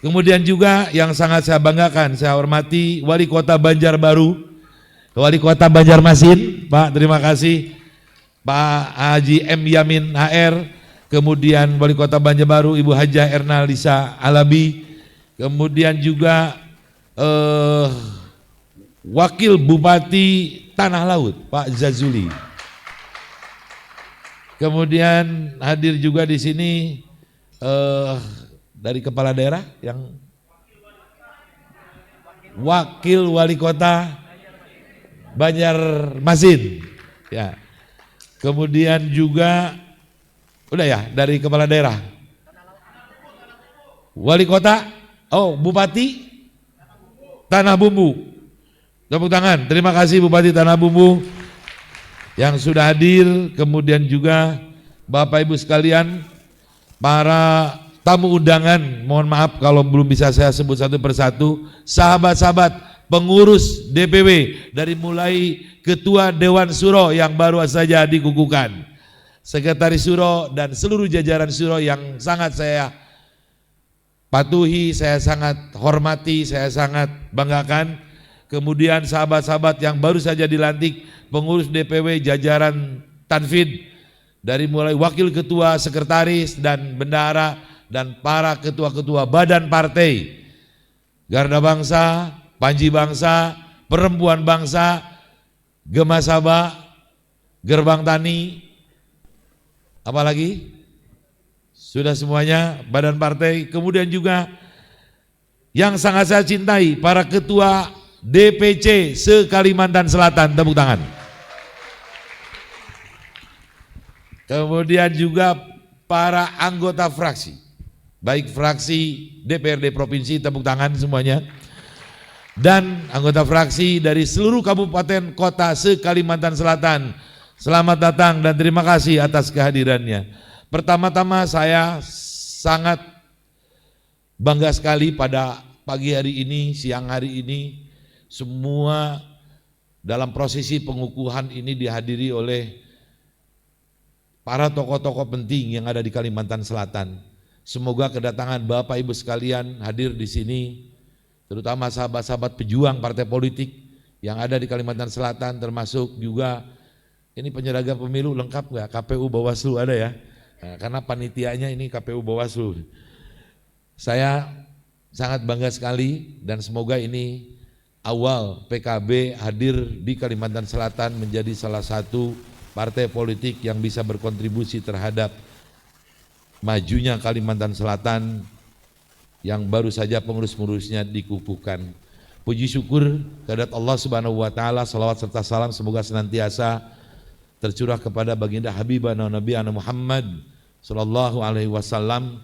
Kemudian juga yang sangat saya banggakan, saya hormati Wali Kota Banjarbaru, Wali Kota Banjarmasin, Pak, terima kasih. Pak Haji M. Yamin HR, kemudian Wali Kota Banjarbaru Ibu Hajah Erna Lisa Alabi, kemudian juga Wakil Bupati Tanah Laut Pak Zazuli. Kemudian hadir juga di sini dari kepala daerah yang Wakil Wali Kota Banjarmasin. Ya. Kemudian juga udah ya dari kepala daerah. Wali Kota, Bupati Tanah Bumbu. Tepuk tangan, terima kasih Bupati Tanah Bumbu yang sudah hadir. Kemudian juga Bapak Ibu sekalian, para tamu undangan, mohon maaf kalau belum bisa saya sebut satu persatu, sahabat-sahabat pengurus DPW dari mulai Ketua Dewan Suro yang baru saja dikukuhkan, Sekretaris Suro dan seluruh jajaran Suro yang sangat saya patuhi, saya sangat hormati, saya sangat banggakan. Kemudian sahabat-sahabat yang baru saja dilantik, pengurus DPW jajaran Tanfid dari mulai wakil ketua, sekretaris dan bendahara dan para ketua-ketua badan partai, Garda Bangsa, Panji Bangsa, Perempuan Bangsa, Gema Sabah, Gerbang Tani, apalagi sudah semuanya badan partai. Kemudian juga yang sangat saya cintai, para ketua DPC se-Kalimantan Selatan, tepuk tangan. Kemudian juga para anggota fraksi, baik fraksi DPRD Provinsi, tepuk tangan semuanya. Dan anggota fraksi dari seluruh kabupaten kota se-Kalimantan Selatan, selamat datang dan terima kasih atas kehadirannya. Pertama-tama saya sangat bangga sekali pada pagi hari ini, siang hari ini, semua dalam prosesi pengukuhan ini dihadiri oleh para tokoh-tokoh penting yang ada di Kalimantan Selatan. Semoga kedatangan Bapak Ibu sekalian hadir di sini, terutama sahabat-sahabat pejuang partai politik yang ada di Kalimantan Selatan, termasuk juga ini penyeragam pemilu lengkap nggak? KPU Bawaslu ada ya? Nah, karena panitianya ini KPU Bawaslu. Saya sangat bangga sekali dan semoga ini awal PKB hadir di Kalimantan Selatan menjadi salah satu partai politik yang bisa berkontribusi terhadap majunya Kalimantan Selatan yang baru saja pengurus-pengurusnya dikukuhkan. Puji syukur kehadirat Allah Subhanahu wa taala, salawat serta salam semoga senantiasa tercurah kepada baginda Habibana Nabi Muhammad sallallahu alaihi wasallam.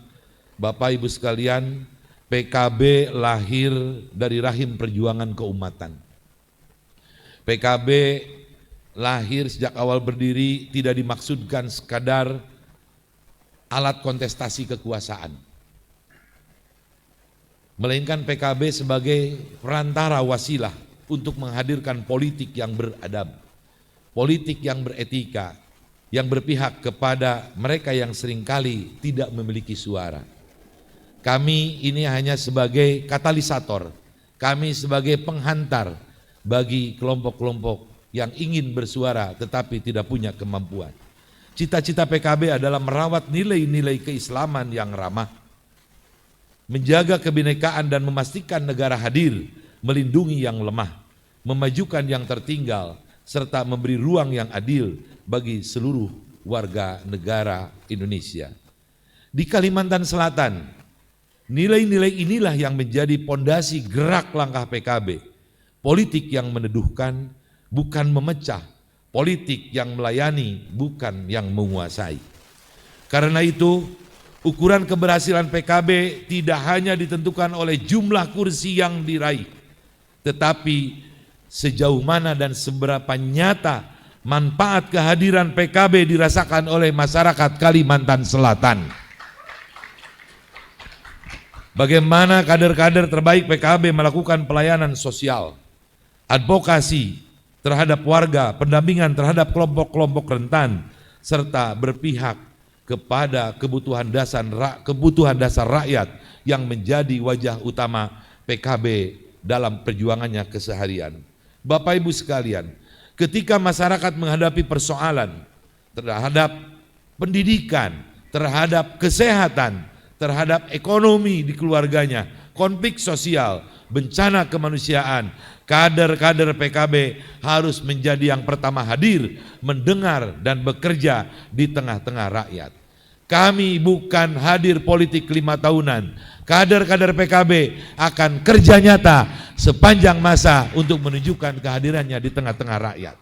Bapak Ibu sekalian, PKB lahir dari rahim perjuangan keumatan. PKB lahir sejak awal berdiri tidak dimaksudkan sekadar alat kontestasi kekuasaan, melainkan PKB sebagai perantara wasilah untuk menghadirkan politik yang beradab, politik yang beretika, yang berpihak kepada mereka yang seringkali tidak memiliki suara. Kami ini hanya sebagai katalisator, kami sebagai penghantar bagi kelompok-kelompok yang ingin bersuara tetapi tidak punya kemampuan. Cita-cita PKB adalah merawat nilai-nilai keislaman yang ramah, menjaga kebinekaan dan memastikan negara hadir, melindungi yang lemah, memajukan yang tertinggal, serta memberi ruang yang adil bagi seluruh warga negara Indonesia. Di Kalimantan Selatan, nilai-nilai inilah yang menjadi pondasi gerak langkah PKB. Politik yang meneduhkan, bukan memecah. Politik yang melayani, bukan yang menguasai. Karena itu, ukuran keberhasilan PKB tidak hanya ditentukan oleh jumlah kursi yang diraih, tetapi sejauh mana dan seberapa nyata manfaat kehadiran PKB dirasakan oleh masyarakat Kalimantan Selatan. Bagaimana kader-kader terbaik PKB melakukan pelayanan sosial, advokasi terhadap warga, pendampingan terhadap kelompok-kelompok rentan, serta berpihak kepada kebutuhan dasar rakyat yang menjadi wajah utama PKB dalam perjuangannya keseharian. Bapak Ibu sekalian, ketika masyarakat menghadapi persoalan terhadap pendidikan, terhadap kesehatan, terhadap ekonomi di keluarganya, konflik sosial, bencana kemanusiaan, kader-kader PKB harus menjadi yang pertama hadir, mendengar dan bekerja di tengah-tengah rakyat. Kami bukan hadir politik 5 tahunan. Kader-kader PKB akan kerja nyata sepanjang masa untuk menunjukkan kehadirannya di tengah-tengah rakyat.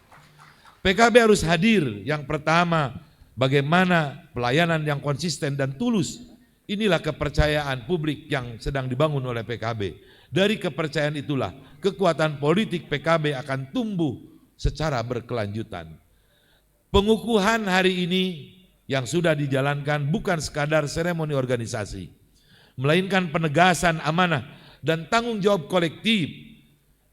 PKB harus hadir yang pertama, bagaimana pelayanan yang konsisten dan tulus. Inilah kepercayaan publik yang sedang dibangun oleh PKB. Dari kepercayaan itulah kekuatan politik PKB akan tumbuh secara berkelanjutan. Pengukuhan hari ini yang sudah dijalankan bukan sekadar seremoni organisasi, melainkan penegasan amanah dan tanggung jawab kolektif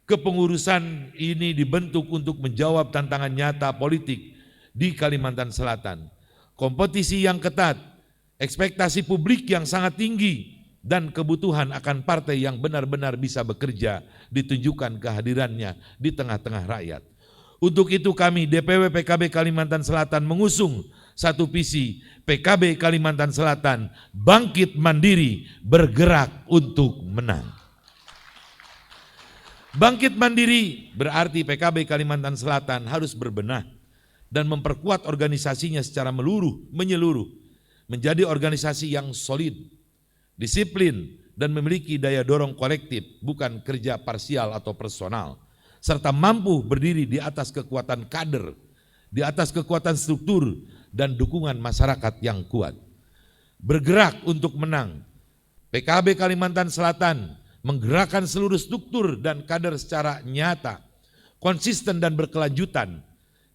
Kepengurusan ini dibentuk untuk menjawab tantangan nyata politik di Kalimantan Selatan. Kompetisi yang ketat, ekspektasi publik yang sangat tinggi, dan kebutuhan akan partai yang benar-benar bisa bekerja ditunjukkan kehadirannya di tengah-tengah rakyat. Untuk itu kami DPW PKB Kalimantan Selatan mengusung satu visi PKB Kalimantan Selatan bangkit mandiri bergerak untuk menang. Bangkit mandiri berarti PKB Kalimantan Selatan harus berbenah dan memperkuat organisasinya secara menyeluruh, menjadi organisasi yang solid, disiplin, dan memiliki daya dorong kolektif, bukan kerja parsial atau personal, serta mampu berdiri di atas kekuatan kader, di atas kekuatan struktur, dan dukungan masyarakat yang kuat. Bergerak untuk menang, PKB Kalimantan Selatan menggerakkan seluruh struktur dan kader secara nyata, konsisten dan berkelanjutan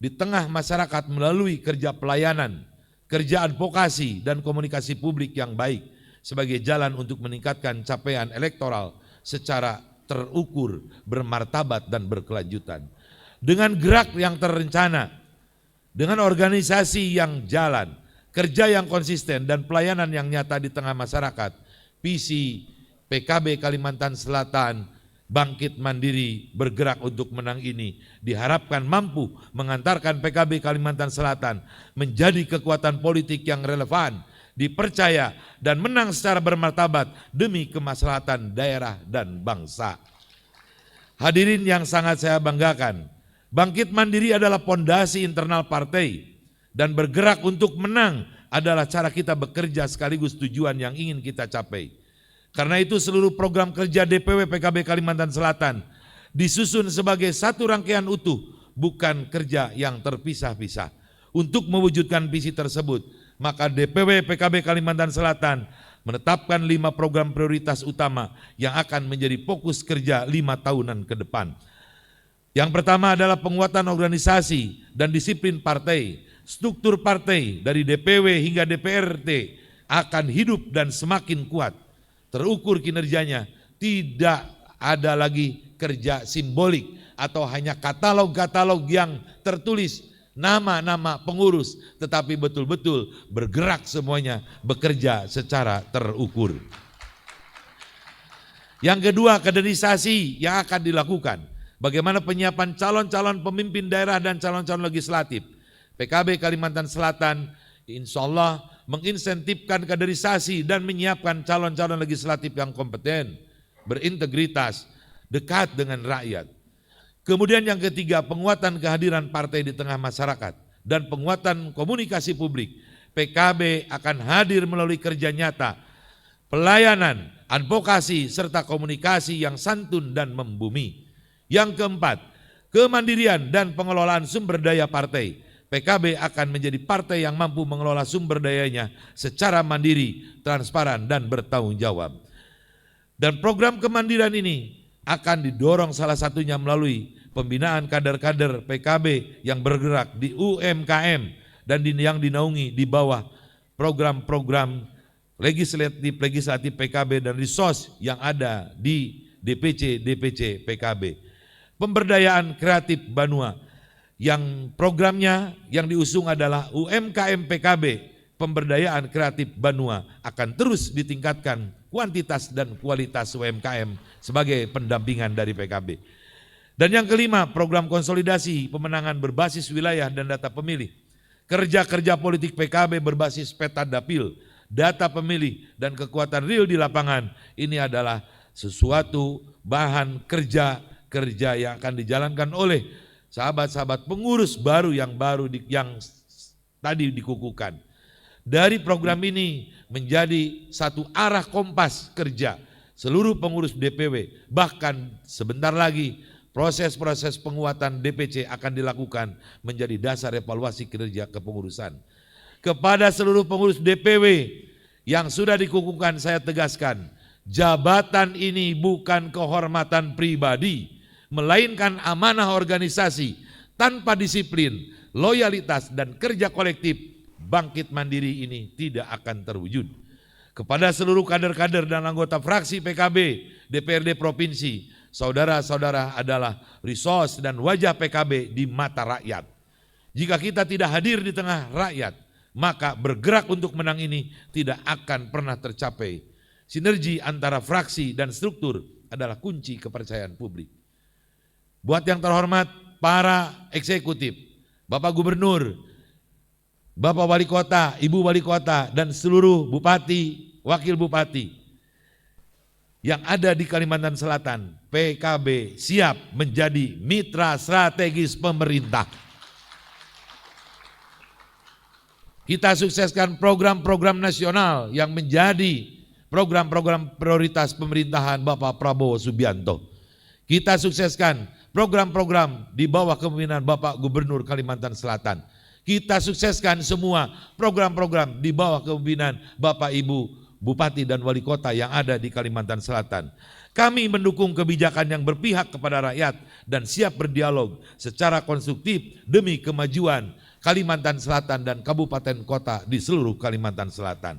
di tengah masyarakat melalui kerja pelayanan, kerja advokasi dan komunikasi publik yang baik sebagai jalan untuk meningkatkan capaian elektoral secara terukur, bermartabat dan berkelanjutan. Dengan gerak yang terencana, dengan organisasi yang jalan, kerja yang konsisten dan pelayanan yang nyata di tengah masyarakat, visi PKB Kalimantan Selatan bangkit mandiri bergerak untuk menang ini diharapkan mampu mengantarkan PKB Kalimantan Selatan menjadi kekuatan politik yang relevan, dipercaya dan menang secara bermartabat demi kemaslahatan daerah dan bangsa. Hadirin yang sangat saya banggakan, bangkit mandiri adalah pondasi internal partai dan bergerak untuk menang adalah cara kita bekerja sekaligus tujuan yang ingin kita capai. Karena itu seluruh program kerja DPW PKB Kalimantan Selatan disusun sebagai satu rangkaian utuh, bukan kerja yang terpisah-pisah. Untuk mewujudkan visi tersebut, maka DPW PKB Kalimantan Selatan menetapkan 5 program prioritas utama yang akan menjadi fokus kerja 5 tahunan ke depan. Yang pertama adalah penguatan organisasi dan disiplin partai. Struktur partai dari DPW hingga DPRD akan hidup dan semakin kuat. Terukur kinerjanya, tidak ada lagi kerja simbolik atau hanya katalog-katalog yang tertulis nama-nama pengurus, tetapi betul-betul bergerak semuanya, bekerja secara terukur. Yang kedua, kaderisasi yang akan dilakukan. Bagaimana penyiapan calon-calon pemimpin daerah dan calon-calon legislatif. PKB Kalimantan Selatan insya Allah menginsentifkan kaderisasi dan menyiapkan calon-calon legislatif yang kompeten, berintegritas, dekat dengan rakyat. Kemudian yang ketiga, penguatan kehadiran partai di tengah masyarakat dan penguatan komunikasi publik. PKB akan hadir melalui kerja nyata, pelayanan, advokasi, serta komunikasi yang santun dan membumi. Yang keempat, kemandirian dan pengelolaan sumber daya partai. PKB akan menjadi partai yang mampu mengelola sumber dayanya secara mandiri, transparan, dan bertanggung jawab. Dan program kemandirian ini akan didorong salah satunya melalui pembinaan kader-kader PKB yang bergerak di UMKM dan yang dinaungi di bawah program-program legislatif PKB dan resource yang ada di DPC PKB. Pemberdayaan kreatif Banua yang programnya yang diusung adalah UMKM PKB, pemberdayaan kreatif Banua akan terus ditingkatkan kuantitas dan kualitas UMKM sebagai pendampingan dari PKB. Dan yang kelima, program konsolidasi pemenangan berbasis wilayah dan data pemilih. Kerja-kerja politik PKB berbasis peta dapil, data pemilih, dan kekuatan real di lapangan. Ini adalah sesuatu bahan kerja yang akan dijalankan oleh sahabat-sahabat pengurus baru yang tadi dikukuhkan. Dari program ini menjadi satu arah kompas kerja seluruh pengurus DPW. Bahkan sebentar lagi proses-proses penguatan DPC akan dilakukan menjadi dasar evaluasi kinerja kepengurusan. Kepada seluruh pengurus DPW yang sudah dikukuhkan saya tegaskan, jabatan ini bukan kehormatan pribadi, melainkan amanah organisasi. Tanpa disiplin, loyalitas, dan kerja kolektif, bangkit mandiri ini tidak akan terwujud. Kepada seluruh kader-kader dan anggota fraksi PKB, DPRD Provinsi, saudara-saudara adalah resource dan wajah PKB di mata rakyat. Jika kita tidak hadir di tengah rakyat, maka bergerak untuk menang ini tidak akan pernah tercapai. Sinergi antara fraksi dan struktur adalah kunci kepercayaan publik. Buat yang terhormat, para eksekutif, Bapak Gubernur, Bapak Wali Kota, Ibu Wali Kota, dan seluruh Bupati, Wakil Bupati yang ada di Kalimantan Selatan, PKB siap menjadi mitra strategis pemerintah. Kita sukseskan program-program nasional yang menjadi program-program prioritas pemerintahan Bapak Prabowo Subianto. Kita sukseskan program-program di bawah kepemimpinan Bapak Gubernur Kalimantan Selatan. Kita sukseskan semua program-program di bawah kepemimpinan Bapak Ibu Bupati dan Wali Kota yang ada di Kalimantan Selatan. Kami mendukung kebijakan yang berpihak kepada rakyat dan siap berdialog secara konstruktif demi kemajuan Kalimantan Selatan dan kabupaten kota di seluruh Kalimantan Selatan.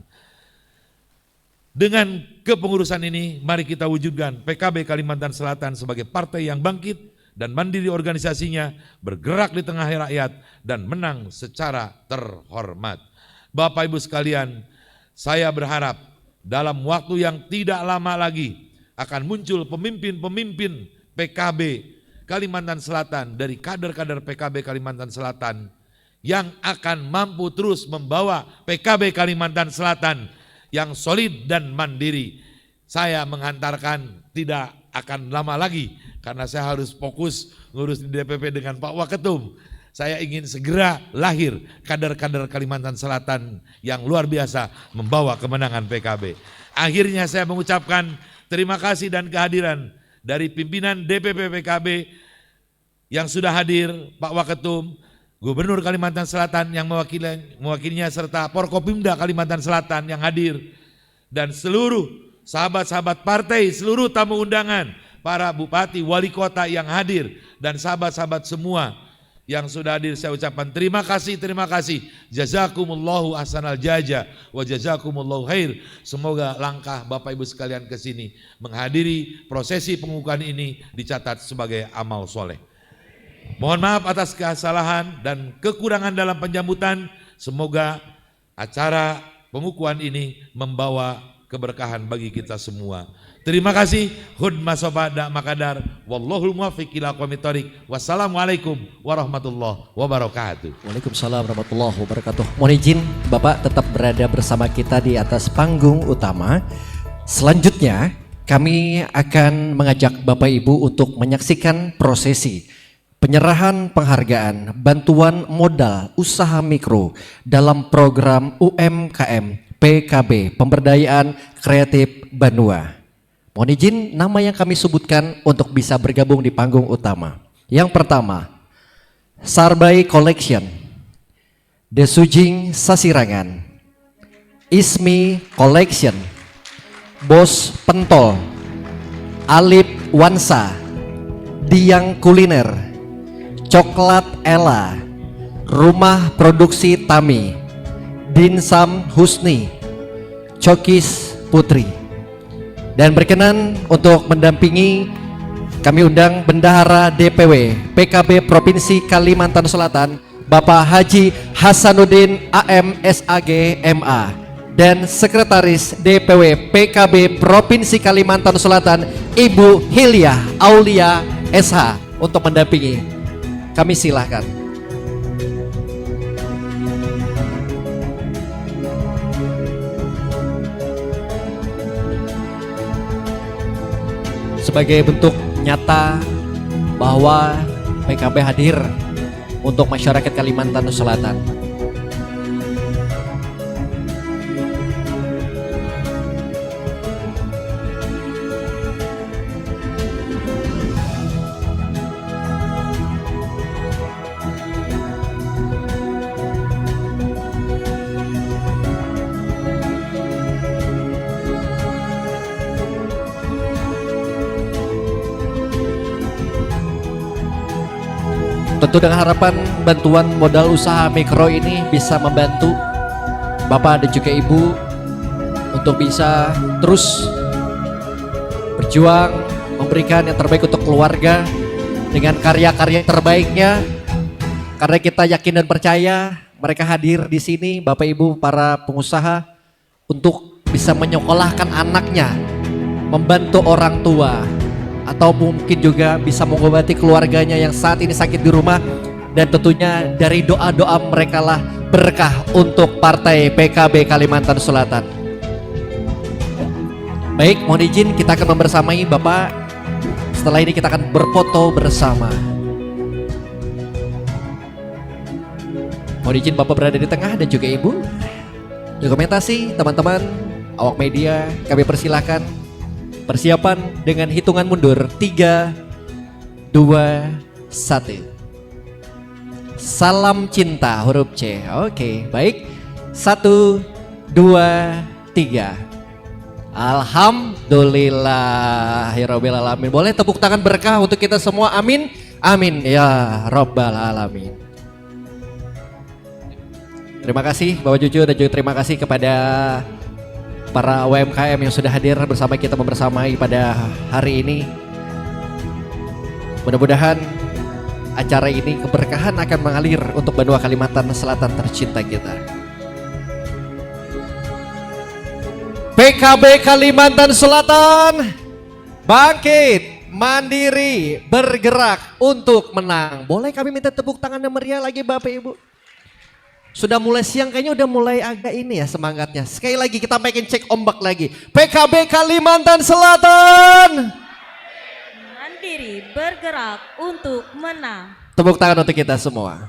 Dengan kepengurusan ini, mari kita wujudkan PKB Kalimantan Selatan sebagai partai yang bangkit dan mandiri organisasinya, bergerak di tengah rakyat dan menang secara terhormat. Bapak Ibu sekalian, saya berharap dalam waktu yang tidak lama lagi akan muncul pemimpin-pemimpin PKB Kalimantan Selatan dari kader-kader PKB Kalimantan Selatan yang akan mampu terus membawa PKB Kalimantan Selatan yang solid dan mandiri. Saya menghantarkan tidak akan lama lagi karena saya harus fokus ngurus di DPP dengan Pak Waketum. Saya ingin segera lahir kader-kader Kalimantan Selatan yang luar biasa membawa kemenangan PKB. Akhirnya saya mengucapkan terima kasih dan kehadiran dari pimpinan DPP PKB yang sudah hadir, Pak Waketum, Gubernur Kalimantan Selatan yang mewakilinya serta Forkopimda Kalimantan Selatan yang hadir, dan seluruh sahabat-sahabat partai, seluruh tamu undangan, para bupati, wali kota yang hadir, dan sahabat-sahabat semua yang sudah hadir, saya ucapkan terima kasih, terima kasih. Jazakumullahu ahsanal jaza wa jazakumullahu khair. Semoga langkah Bapak Ibu sekalian ke sini menghadiri prosesi pengukuhan ini dicatat sebagai amal soleh. Mohon maaf atas kesalahan dan kekurangan dalam penjambutan. Semoga acara pengukuhan ini membawa keberkahan bagi kita semua. Terima kasih. Hud masofa dak makadar. Wallahul muwaffiq ila aqwamit thoriq. Wassalamualaikum warahmatullahi wabarakatuh. Waalaikumsalam warahmatullahi wabarakatuh. Mohon izin Bapak tetap berada bersama kita di atas panggung utama. Selanjutnya kami akan mengajak Bapak Ibu untuk menyaksikan prosesi penyerahan penghargaan bantuan modal usaha mikro dalam program UMKM PKB Pemberdayaan Kreatif Banua. Mohon izin nama yang kami sebutkan untuk bisa bergabung di panggung utama. Yang pertama, Sarbai Collection, Desujing Sasirangan, Ismi Collection, Bos Pentol, Alip Wansa, Diang Kuliner, Coklat Ella, Rumah Produksi Tami, Dinsam Husni, Cokis Putri. Dan berkenan untuk mendampingi kami undang Bendahara DPW PKB Provinsi Kalimantan Selatan Bapak Haji Hasanuddin AM SAG MA dan Sekretaris DPW PKB Provinsi Kalimantan Selatan Ibu Hilya Aulia SH untuk mendampingi. Kami silahkan. Sebagai bentuk nyata bahwa PKB hadir untuk masyarakat Kalimantan Selatan. Tentu dengan harapan bantuan modal usaha mikro ini bisa membantu Bapak dan juga Ibu untuk bisa terus berjuang memberikan yang terbaik untuk keluarga dengan karya-karya terbaiknya. Karena kita yakin dan percaya mereka hadir di sini, Bapak Ibu para pengusaha, untuk bisa menyekolahkan anaknya, membantu orang tua, atau mungkin juga bisa mengobati keluarganya yang saat ini sakit di rumah. Dan tentunya dari doa-doa mereka lah berkah untuk Partai PKB Kalimantan Selatan. Baik, mohon izin kita akan membersamai Bapak. Setelah ini kita akan berfoto bersama. Mohon izin Bapak berada di tengah dan juga Ibu. Dokumentasi teman-teman, awak media, kami persilahkan. Persiapan dengan hitungan mundur 3, 2, 1. Salam cinta huruf C. Oke, baik. 1, 2, 3. Alhamdulillah ya Rabbil Alamin. Boleh tepuk tangan berkah untuk kita semua. Amin. Amin ya Rabbal Alamin. Terima kasih Bapak Juju dan juga terima kasih kepada para UMKM yang sudah hadir bersama kita membersamai pada hari ini. Mudah-mudahan acara ini keberkahan akan mengalir untuk benua Kalimantan Selatan tercinta kita. PKB Kalimantan Selatan bangkit, mandiri, bergerak untuk menang. Boleh kami minta tepuk tangan yang meriah lagi Bapak Ibu? Sudah mulai siang kayaknya udah mulai agak ini ya semangatnya. Sekali lagi kita bikin cek ombak lagi. PKB Kalimantan Selatan Mandiri, bergerak untuk menang. Tepuk tangan untuk kita semua.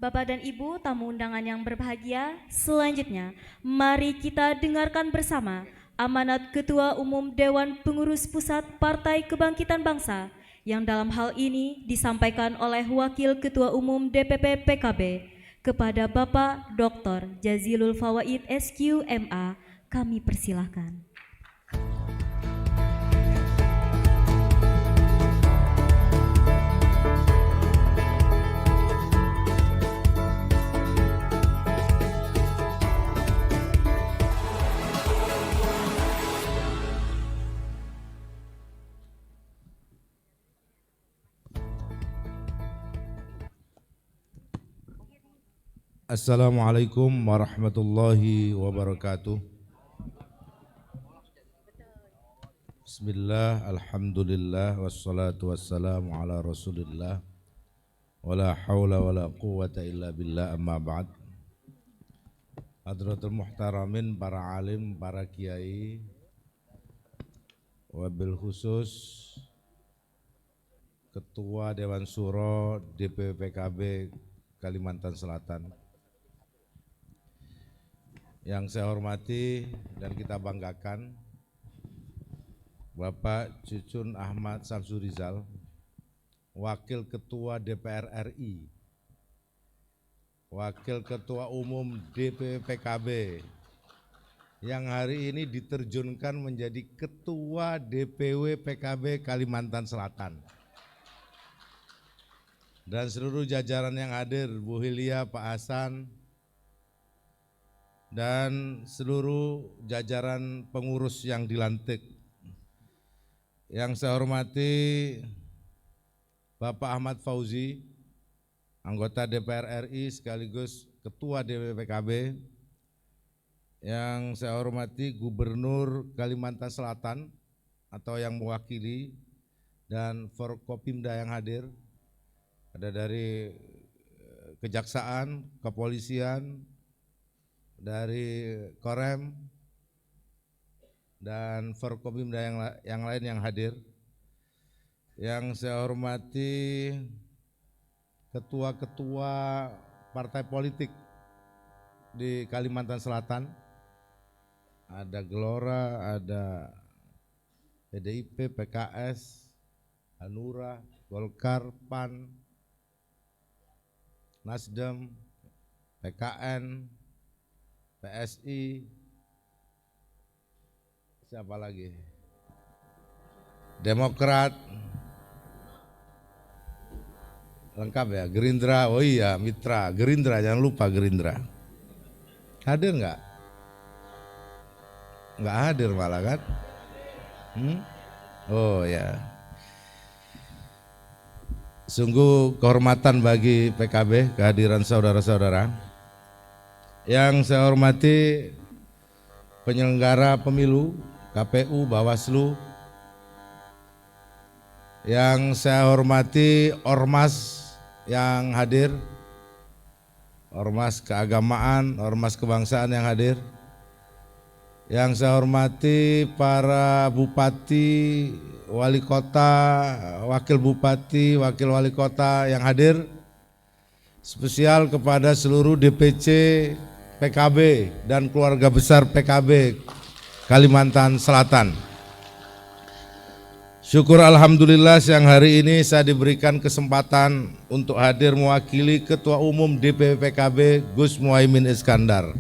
Bapak dan Ibu tamu undangan yang berbahagia, selanjutnya mari kita dengarkan bersama amanat Ketua Umum Dewan Pengurus Pusat Partai Kebangkitan Bangsa yang dalam hal ini disampaikan oleh Wakil Ketua Umum DPP PKB kepada Bapak Dr. Jazilul Fawaid SQ MA. Kami persilahkan. Assalamualaikum warahmatullahi wabarakatuh. Bismillah, alhamdulillah, wassalatu wassalamu ala rasulillah. Wala hawla wala quwwata illa billah, amma ba'd. Hadratul muhtaramin, para alim, para kiai, wabil khusus Ketua Dewan Syuro DPP PKB Kalimantan Selatan. Yang saya hormati dan kita banggakan Bapak Cucun Ahmad Samsurizal, Wakil Ketua DPR RI, Wakil Ketua Umum DPP PKB, yang hari ini diterjunkan menjadi Ketua DPW PKB Kalimantan Selatan. Dan seluruh jajaran yang hadir, Bu Hilya, Pak Hasan, dan seluruh jajaran pengurus yang dilantik. Yang saya hormati Bapak Ahmad Fauzi, anggota DPR RI sekaligus Ketua DPP PKB. Yang saya hormati Gubernur Kalimantan Selatan atau yang mewakili, dan Forkopimda yang hadir. Ada dari Kejaksaan, Kepolisian, dari Korem, dan Forkopimda yang lain yang hadir. Yang saya hormati ketua-ketua partai politik di Kalimantan Selatan. Ada Gelora, ada PDIP, PKS, Hanura, Golkar, PAN, Nasdem, PKN, PSI, siapa lagi? Demokrat, lengkap ya, Gerindra, oh iya mitra, Gerindra, jangan lupa Gerindra. Hadir enggak? nggak hadir malah kan? Oh ya. Sungguh kehormatan bagi PKB kehadiran saudara-saudara. Yang saya hormati penyelenggara pemilu, KPU, Bawaslu. Yang saya hormati ormas yang hadir, ormas keagamaan, ormas kebangsaan yang hadir. Yang saya hormati para bupati, wali kota, wakil bupati, wakil wali kota yang hadir. Spesial kepada seluruh DPC PKB dan keluarga besar PKB Kalimantan Selatan. Syukur alhamdulillah siang hari ini saya diberikan kesempatan untuk hadir mewakili Ketua Umum DPP PKB Gus Muhaimin Iskandar.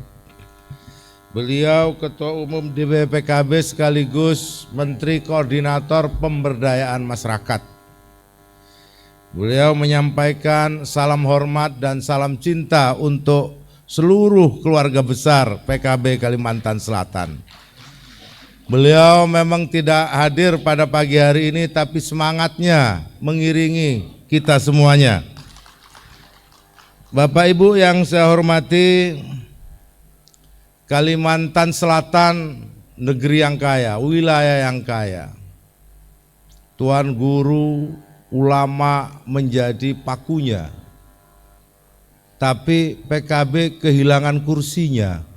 Beliau Ketua Umum DPP PKB sekaligus Menteri Koordinator Pemberdayaan Masyarakat. Beliau menyampaikan salam hormat dan salam cinta untuk seluruh keluarga besar PKB Kalimantan Selatan. Beliau memang tidak hadir pada pagi hari ini, tapi semangatnya mengiringi kita semuanya. Bapak Ibu yang saya hormati, Kalimantan Selatan negeri yang kaya, wilayah yang kaya. Tuan guru, ulama menjadi pakunya. Tapi PKB kehilangan kursinya.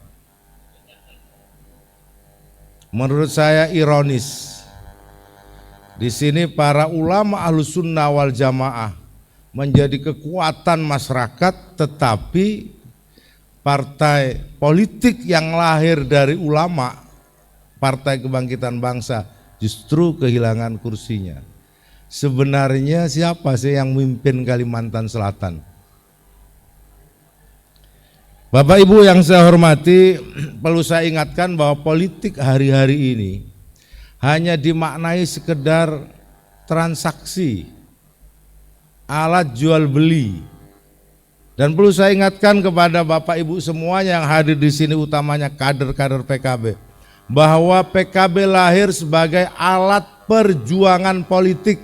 Menurut saya ironis. Di sini para ulama Ahlus Sunnah wal Jamaah menjadi kekuatan masyarakat, tetapi partai politik yang lahir dari ulama, Partai Kebangkitan Bangsa, justru kehilangan kursinya. Sebenarnya siapa sih yang memimpin Kalimantan Selatan? Bapak Ibu yang saya hormati, perlu saya ingatkan bahwa politik hari-hari ini hanya dimaknai sekedar transaksi, alat jual beli. Dan perlu saya ingatkan kepada Bapak Ibu semuanya yang hadir di sini, utamanya kader-kader PKB, bahwa PKB lahir sebagai alat perjuangan politik,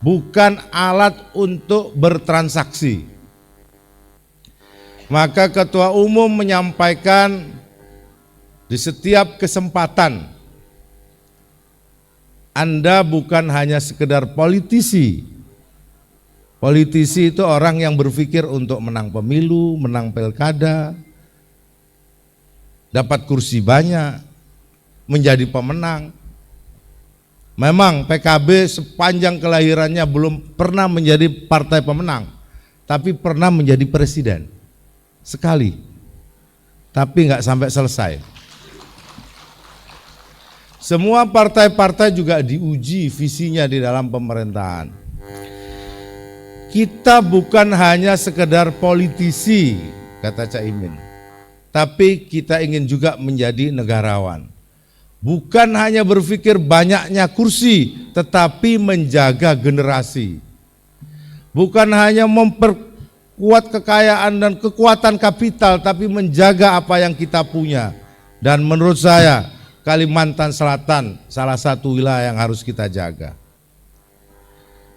bukan alat untuk bertransaksi. Maka Ketua Umum menyampaikan di setiap kesempatan, Anda bukan hanya sekedar politisi. Politisi itu orang yang berpikir untuk menang pemilu, menang pilkada, dapat kursi banyak, menjadi pemenang. Memang PKB sepanjang kelahirannya belum pernah menjadi partai pemenang, tapi pernah menjadi presiden. Sekali, tapi nggak sampai selesai. Semua partai-partai juga diuji visinya di dalam pemerintahan. Kita bukan hanya sekedar politisi, kata Caimin, tapi kita ingin juga menjadi negarawan. Bukan hanya berpikir banyaknya kursi, tetapi menjaga generasi. Bukan hanya memperkuat kekayaan dan kekuatan kapital, tapi menjaga apa yang kita punya. Dan menurut saya Kalimantan Selatan salah satu wilayah yang harus kita jaga.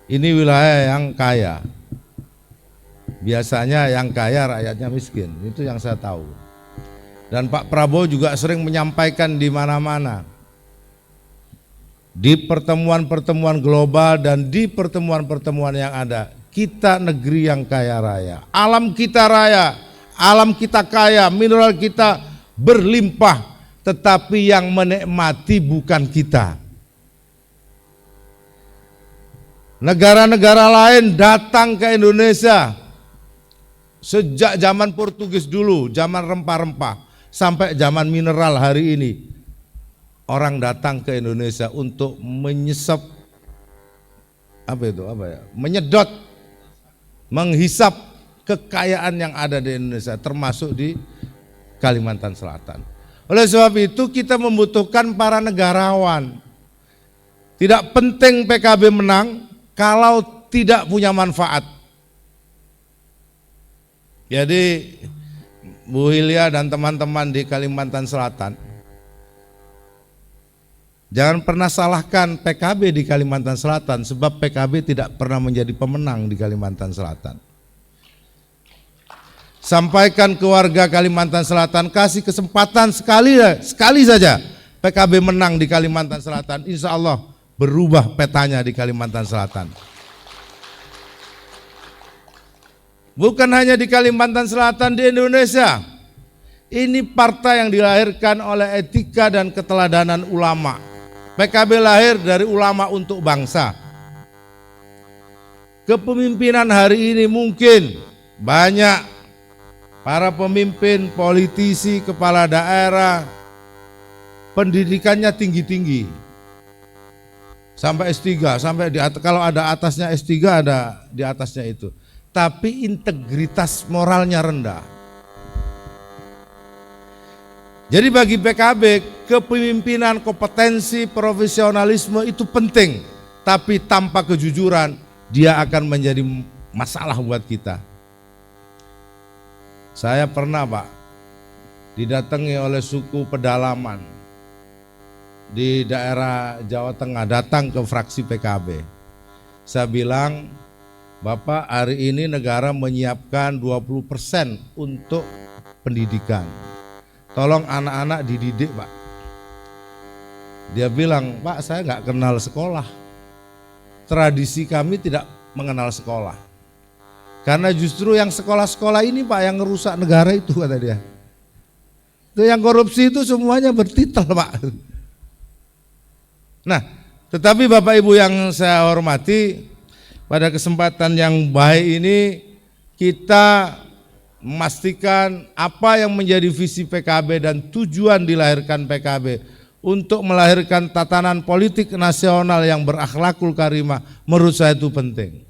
Ini wilayah yang kaya. Biasanya yang kaya rakyatnya miskin, itu yang saya tahu. Dan Pak Prabowo juga sering menyampaikan di mana-mana, di pertemuan-pertemuan global dan di pertemuan-pertemuan yang ada, kita negeri yang kaya raya, alam kita raya, alam kita kaya, mineral kita berlimpah, tetapi yang menikmati bukan kita. Negara-negara lain datang ke Indonesia sejak zaman Portugis dulu, zaman rempah-rempah, sampai zaman mineral hari ini. Orang datang ke Indonesia untuk menyesap, menyedot, menghisap kekayaan yang ada di Indonesia, termasuk di Kalimantan Selatan. Oleh sebab itu kita membutuhkan para negarawan. Tidak penting PKB menang kalau tidak punya manfaat. Jadi Bu Hilya dan teman-teman di Kalimantan Selatan, Jangan pernah salahkan PKB di Kalimantan Selatan, sebab PKB tidak pernah menjadi pemenang di Kalimantan Selatan. Sampaikan ke warga Kalimantan Selatan, kasih kesempatan sekali saja PKB menang di Kalimantan Selatan, insya Allah berubah petanya di Kalimantan Selatan. Bukan hanya di Kalimantan Selatan, di Indonesia. Ini partai yang dilahirkan oleh etika dan keteladanan ulama. PKB lahir dari ulama untuk bangsa. Kepemimpinan hari ini mungkin banyak para pemimpin, politisi, kepala daerah, pendidikannya tinggi-tinggi. Sampai S3, sampai di atas, kalau ada atasnya S3 ada di atasnya itu. Tapi integritas moralnya rendah. Jadi bagi PKB, kepemimpinan, kompetensi, profesionalisme itu penting. Tapi tanpa kejujuran, dia akan menjadi masalah buat kita. Saya pernah Pak, didatangi oleh suku pedalaman di daerah Jawa Tengah, datang ke fraksi PKB. Saya bilang, Bapak, hari ini negara menyiapkan 20% untuk pendidikan. Tolong anak-anak dididik Pak. Dia bilang, Pak, saya nggak kenal sekolah. Tradisi kami tidak mengenal sekolah. Karena justru yang sekolah-sekolah ini Pak yang ngerusak negara itu, kata dia. Itu yang korupsi itu semuanya bertitel Pak. Nah, tetapi Bapak Ibu yang saya hormati, pada kesempatan yang baik ini kita memastikan apa yang menjadi visi PKB dan tujuan dilahirkan PKB untuk melahirkan tatanan politik nasional yang berakhlakul karimah, menurut saya itu penting.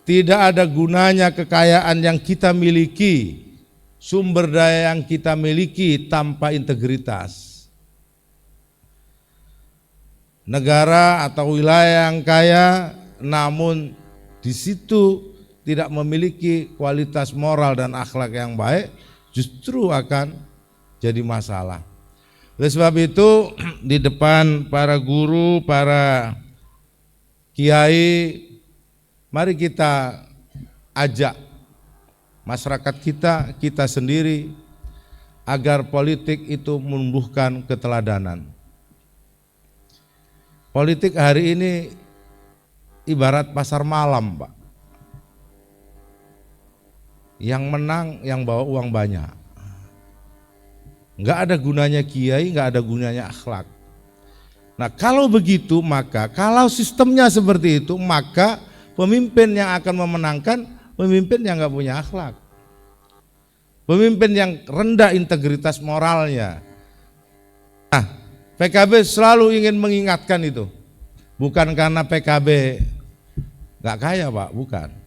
Tidak ada gunanya kekayaan yang kita miliki, sumber daya yang kita miliki tanpa integritas. Negara atau wilayah yang kaya namun di situ tidak memiliki kualitas moral dan akhlak yang baik, justru akan jadi masalah. Oleh sebab itu, di depan para guru, para kiai, mari kita ajak masyarakat kita sendiri, agar politik itu menumbuhkan keteladanan. Politik hari ini ibarat pasar malam, Pak. Yang menang yang bawa uang banyak. Enggak ada gunanya kiai, enggak ada gunanya akhlak. Nah, kalau begitu, maka kalau sistemnya seperti itu, maka pemimpin yang akan memenangkan pemimpin yang enggak punya akhlak. Pemimpin yang rendah integritas moralnya. Nah, PKB selalu ingin mengingatkan itu. Bukan karena PKB enggak kaya, Pak, bukan.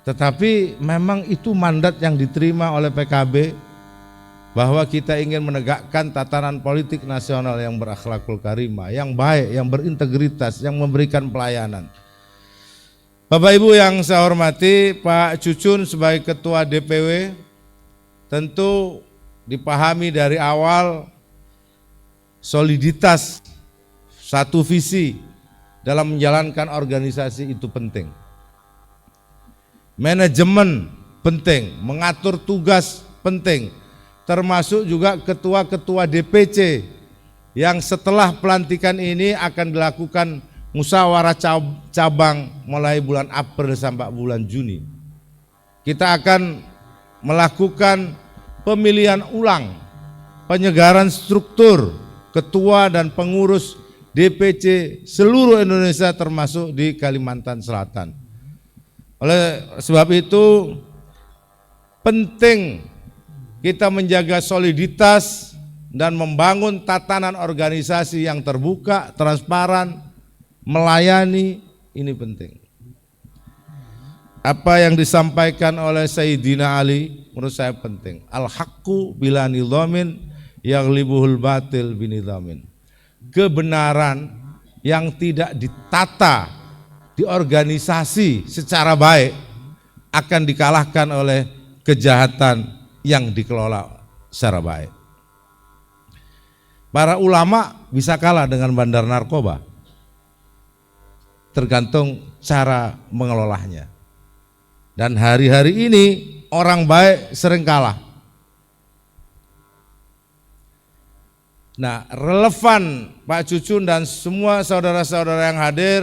Tetapi memang itu mandat yang diterima oleh PKB, bahwa kita ingin menegakkan tatanan politik nasional yang berakhlakul karimah, yang baik, yang berintegritas, yang memberikan pelayanan. Bapak Ibu yang saya hormati, Pak Cucun sebagai Ketua DPW tentu dipahami dari awal soliditas satu visi dalam menjalankan organisasi itu penting. Manajemen penting, mengatur tugas penting, termasuk juga ketua-ketua DPC yang setelah pelantikan ini akan dilakukan musyawarah cabang mulai bulan April sampai bulan Juni. Kita akan melakukan pemilihan ulang, penyegaran struktur ketua dan pengurus DPC seluruh Indonesia termasuk di Kalimantan Selatan. Oleh sebab itu penting kita menjaga soliditas dan membangun tatanan organisasi yang terbuka, transparan, melayani, ini penting. Apa yang disampaikan oleh Sayyidina Ali menurut saya penting. Al-haqqu bila nidhamin yaghlibuhul batil binidhamin. Kebenaran yang tidak ditata di organisasi secara baik akan dikalahkan oleh kejahatan yang dikelola secara baik. Para ulama bisa kalah dengan bandar narkoba, tergantung cara mengelolanya. Dan hari-hari ini orang baik sering kalah. Nah, relevan Pak Cucun dan semua saudara-saudara yang hadir,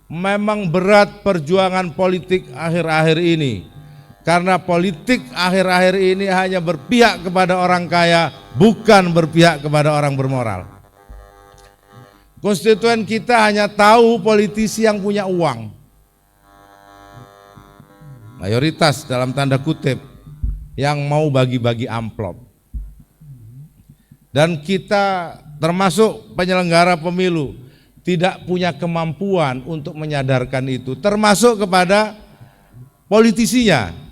memang berat perjuangan politik akhir-akhir ini. Karena politik akhir-akhir ini hanya berpihak kepada orang kaya, bukan berpihak kepada orang bermoral. Konstituen kita hanya tahu politisi yang punya uang. Mayoritas dalam tanda kutip yang mau bagi-bagi amplop. Dan kita termasuk penyelenggara pemilu tidak punya kemampuan untuk menyadarkan itu, termasuk kepada politisinya.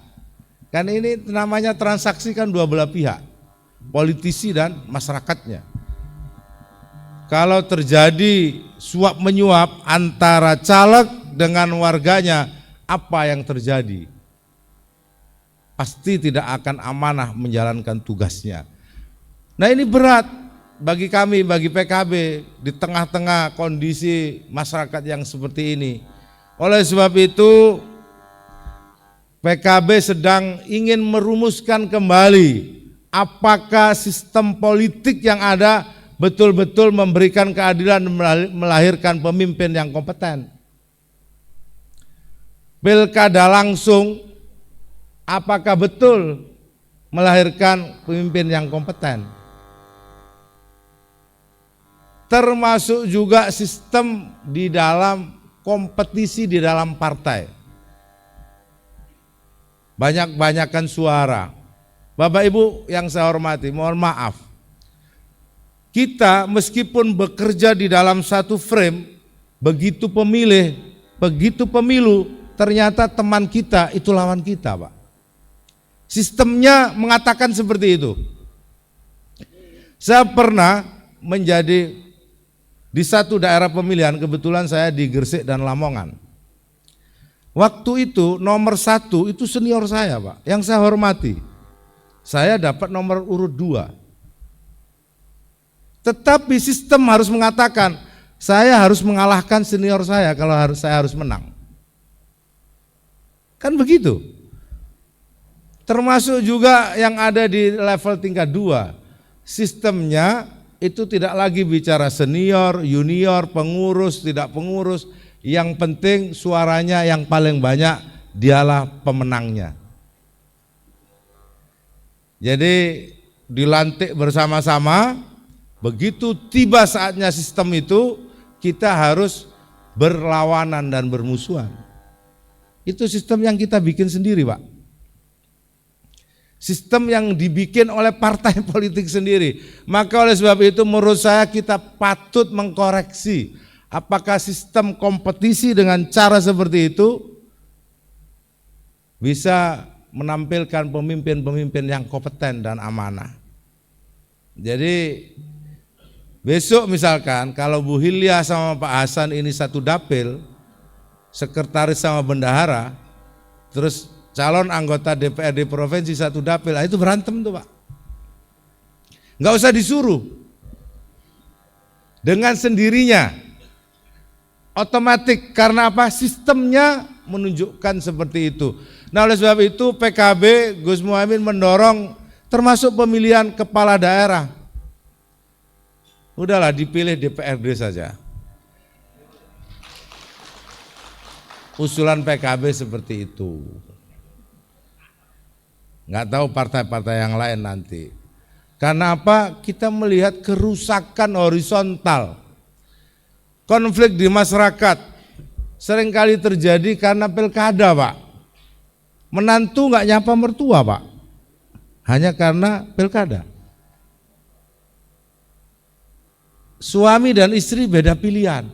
Kan ini namanya transaksi kan dua belah pihak, politisi dan masyarakatnya. Kalau terjadi suap menyuap antara caleg dengan warganya, apa yang terjadi? Pasti tidak akan amanah menjalankan tugasnya. Nah, ini berat bagi kami, bagi PKB di tengah-tengah kondisi masyarakat yang seperti ini. Oleh sebab itu PKB sedang ingin merumuskan kembali apakah sistem politik yang ada betul-betul memberikan keadilan dan melahirkan pemimpin yang kompeten. Pilkada langsung apakah betul melahirkan pemimpin yang kompeten? Termasuk juga sistem di dalam kompetisi di dalam partai. Banyak-banyakan suara. Bapak Ibu yang saya hormati, mohon maaf. Kita meskipun bekerja di dalam satu frame, begitu pemilih, begitu pemilu, ternyata teman kita itu lawan kita, Pak. Sistemnya mengatakan seperti itu. Saya pernah menjadi di satu daerah pemilihan, kebetulan saya di Gresik dan Lamongan. Waktu itu nomor 1 itu senior saya, Pak, yang saya hormati. Saya dapat nomor urut 2. Tetapi sistem harus mengatakan saya harus mengalahkan senior saya kalau saya harus menang. Kan begitu. Termasuk juga yang ada di level tingkat 2. Sistemnya itu tidak lagi bicara senior, junior, pengurus, tidak pengurus. Yang penting suaranya yang paling banyak, dialah pemenangnya. Jadi dilantik bersama-sama, begitu tiba saatnya sistem itu, kita harus berlawanan dan bermusuhan. Itu sistem yang kita bikin sendiri, Pak. Sistem yang dibikin oleh partai politik sendiri. Maka oleh sebab itu menurut saya kita patut mengkoreksi apakah sistem kompetisi dengan cara seperti itu bisa menampilkan pemimpin-pemimpin yang kompeten dan amanah. Jadi besok misalkan kalau Bu Hilya sama Pak Hasan ini satu dapil, sekretaris sama bendahara, terus calon anggota DPRD provinsi satu dapil, itu berantem tuh, Pak. Nggak usah disuruh, dengan sendirinya. Otomatis, karena apa? Sistemnya menunjukkan seperti itu. Nah, oleh sebab itu PKB Gus Muhaimin mendorong termasuk pemilihan kepala daerah. Udahlah dipilih DPRD saja. Usulan PKB seperti itu. Nggak tahu partai-partai yang lain nanti. Karena apa? Kita melihat kerusakan horizontal. Konflik di masyarakat seringkali terjadi karena pilkada, Pak. Menantu nggak nyapa mertua, Pak, hanya karena pilkada. Suami dan istri beda pilihan,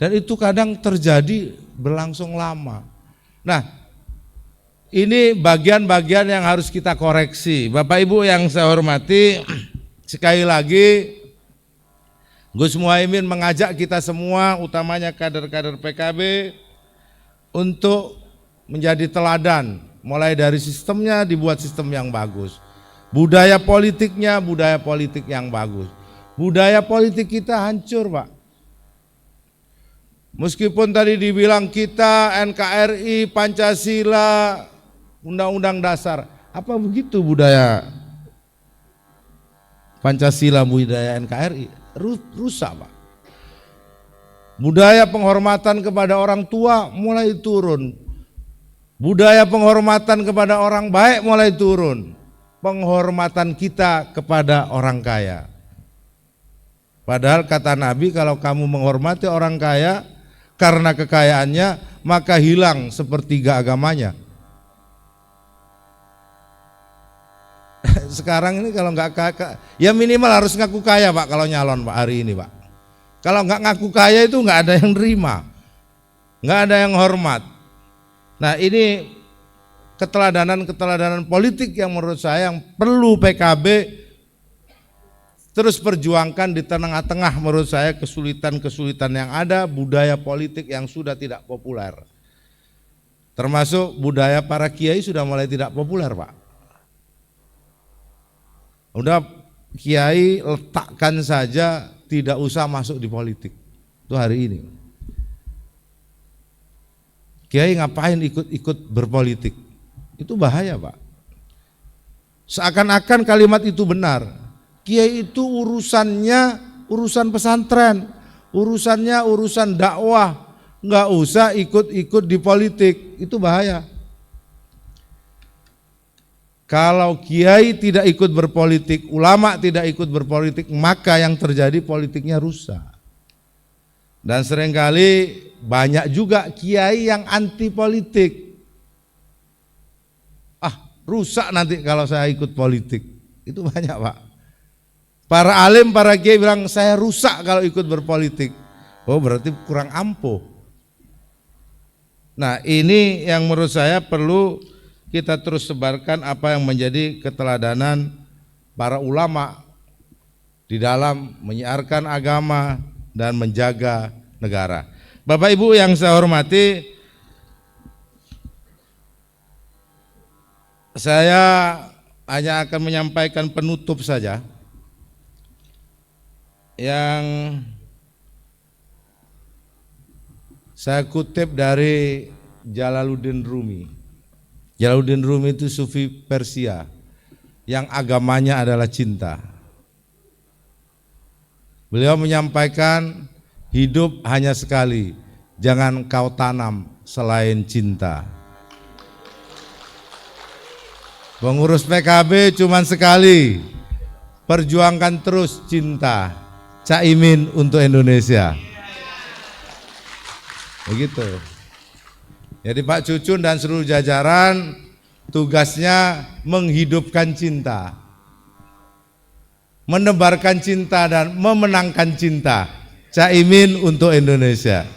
dan itu kadang terjadi berlangsung lama. Nah, ini bagian-bagian yang harus kita koreksi. Bapak Ibu yang saya hormati, sekali lagi Gus Muhaimin mengajak kita semua, utamanya kader-kader PKB, untuk menjadi teladan, mulai dari sistemnya dibuat sistem yang bagus. Budaya politiknya budaya politik yang bagus. Budaya politik kita hancur, Pak. Meskipun tadi dibilang kita NKRI, Pancasila, Undang-Undang Dasar, apa begitu budaya Pancasila, budaya NKRI? Rusak, Pak. Budaya penghormatan kepada orang tua mulai turun. Budaya penghormatan kepada orang baik mulai turun. Penghormatan kita kepada orang kaya. Padahal kata Nabi, kalau kamu menghormati orang kaya karena kekayaannya, maka hilang sepertiga agamanya. Sekarang ini kalau nggak kaya, ya minimal harus ngaku kaya, Pak, kalau nyalon, Pak, hari ini, Pak. Kalau nggak ngaku kaya itu nggak ada yang terima, nggak ada yang hormat. Nah, ini keteladanan politik yang menurut saya yang perlu PKB terus perjuangkan di tengah-tengah menurut saya kesulitan-kesulitan yang ada, budaya politik yang sudah tidak populer. Termasuk budaya para kiai sudah mulai tidak populer, Pak. Udah kiai letakkan saja, tidak usah masuk di politik. Itu hari ini. Kiai ngapain ikut berpolitik? Itu bahaya, Pak. Seakan-akan kalimat itu benar. Kiai itu urusannya urusan pesantren, urusannya urusan dakwah, nggak usah ikut-ikut di politik. Itu bahaya. Kalau kiai tidak ikut berpolitik, ulama tidak ikut berpolitik, maka yang terjadi politiknya rusak. Dan seringkali banyak juga kiai yang anti politik. Rusak nanti kalau saya ikut politik. Itu banyak, Pak. Para alim, para kiai bilang saya rusak kalau ikut berpolitik. Oh, berarti kurang ampuh. Nah, ini yang menurut saya perlu kita terus sebarkan apa yang menjadi keteladanan para ulama di dalam menyiarkan agama dan menjaga negara. Bapak Ibu yang saya hormati, saya hanya akan menyampaikan penutup saja yang saya kutip dari Jalaluddin Rumi. Jalaluddin Rumi itu sufi Persia yang agamanya adalah cinta. Beliau menyampaikan hidup hanya sekali, jangan kau tanam selain cinta. Pengurus PKB cuman sekali, perjuangkan terus cinta. Caimin untuk Indonesia. Begitu. Jadi Pak Cucun dan seluruh jajaran tugasnya menghidupkan cinta, menebarkan cinta dan memenangkan cinta. Caimin untuk Indonesia.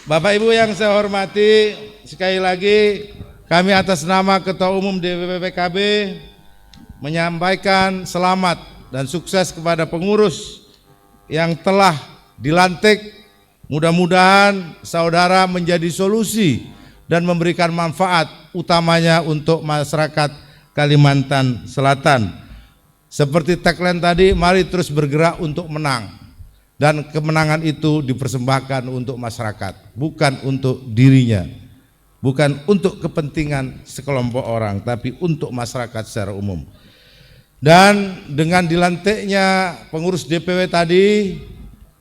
Bapak Ibu yang saya hormati, sekali lagi kami atas nama Ketua Umum DPP PKB menyampaikan selamat dan sukses kepada pengurus yang telah dilantik. Mudah-mudahan saudara menjadi solusi dan memberikan manfaat utamanya untuk masyarakat Kalimantan Selatan. Seperti tagline tadi, mari terus bergerak untuk menang. Dan kemenangan itu dipersembahkan untuk masyarakat, bukan untuk dirinya. Bukan untuk kepentingan sekelompok orang, tapi untuk masyarakat secara umum. Dan dengan dilantiknya pengurus DPW tadi,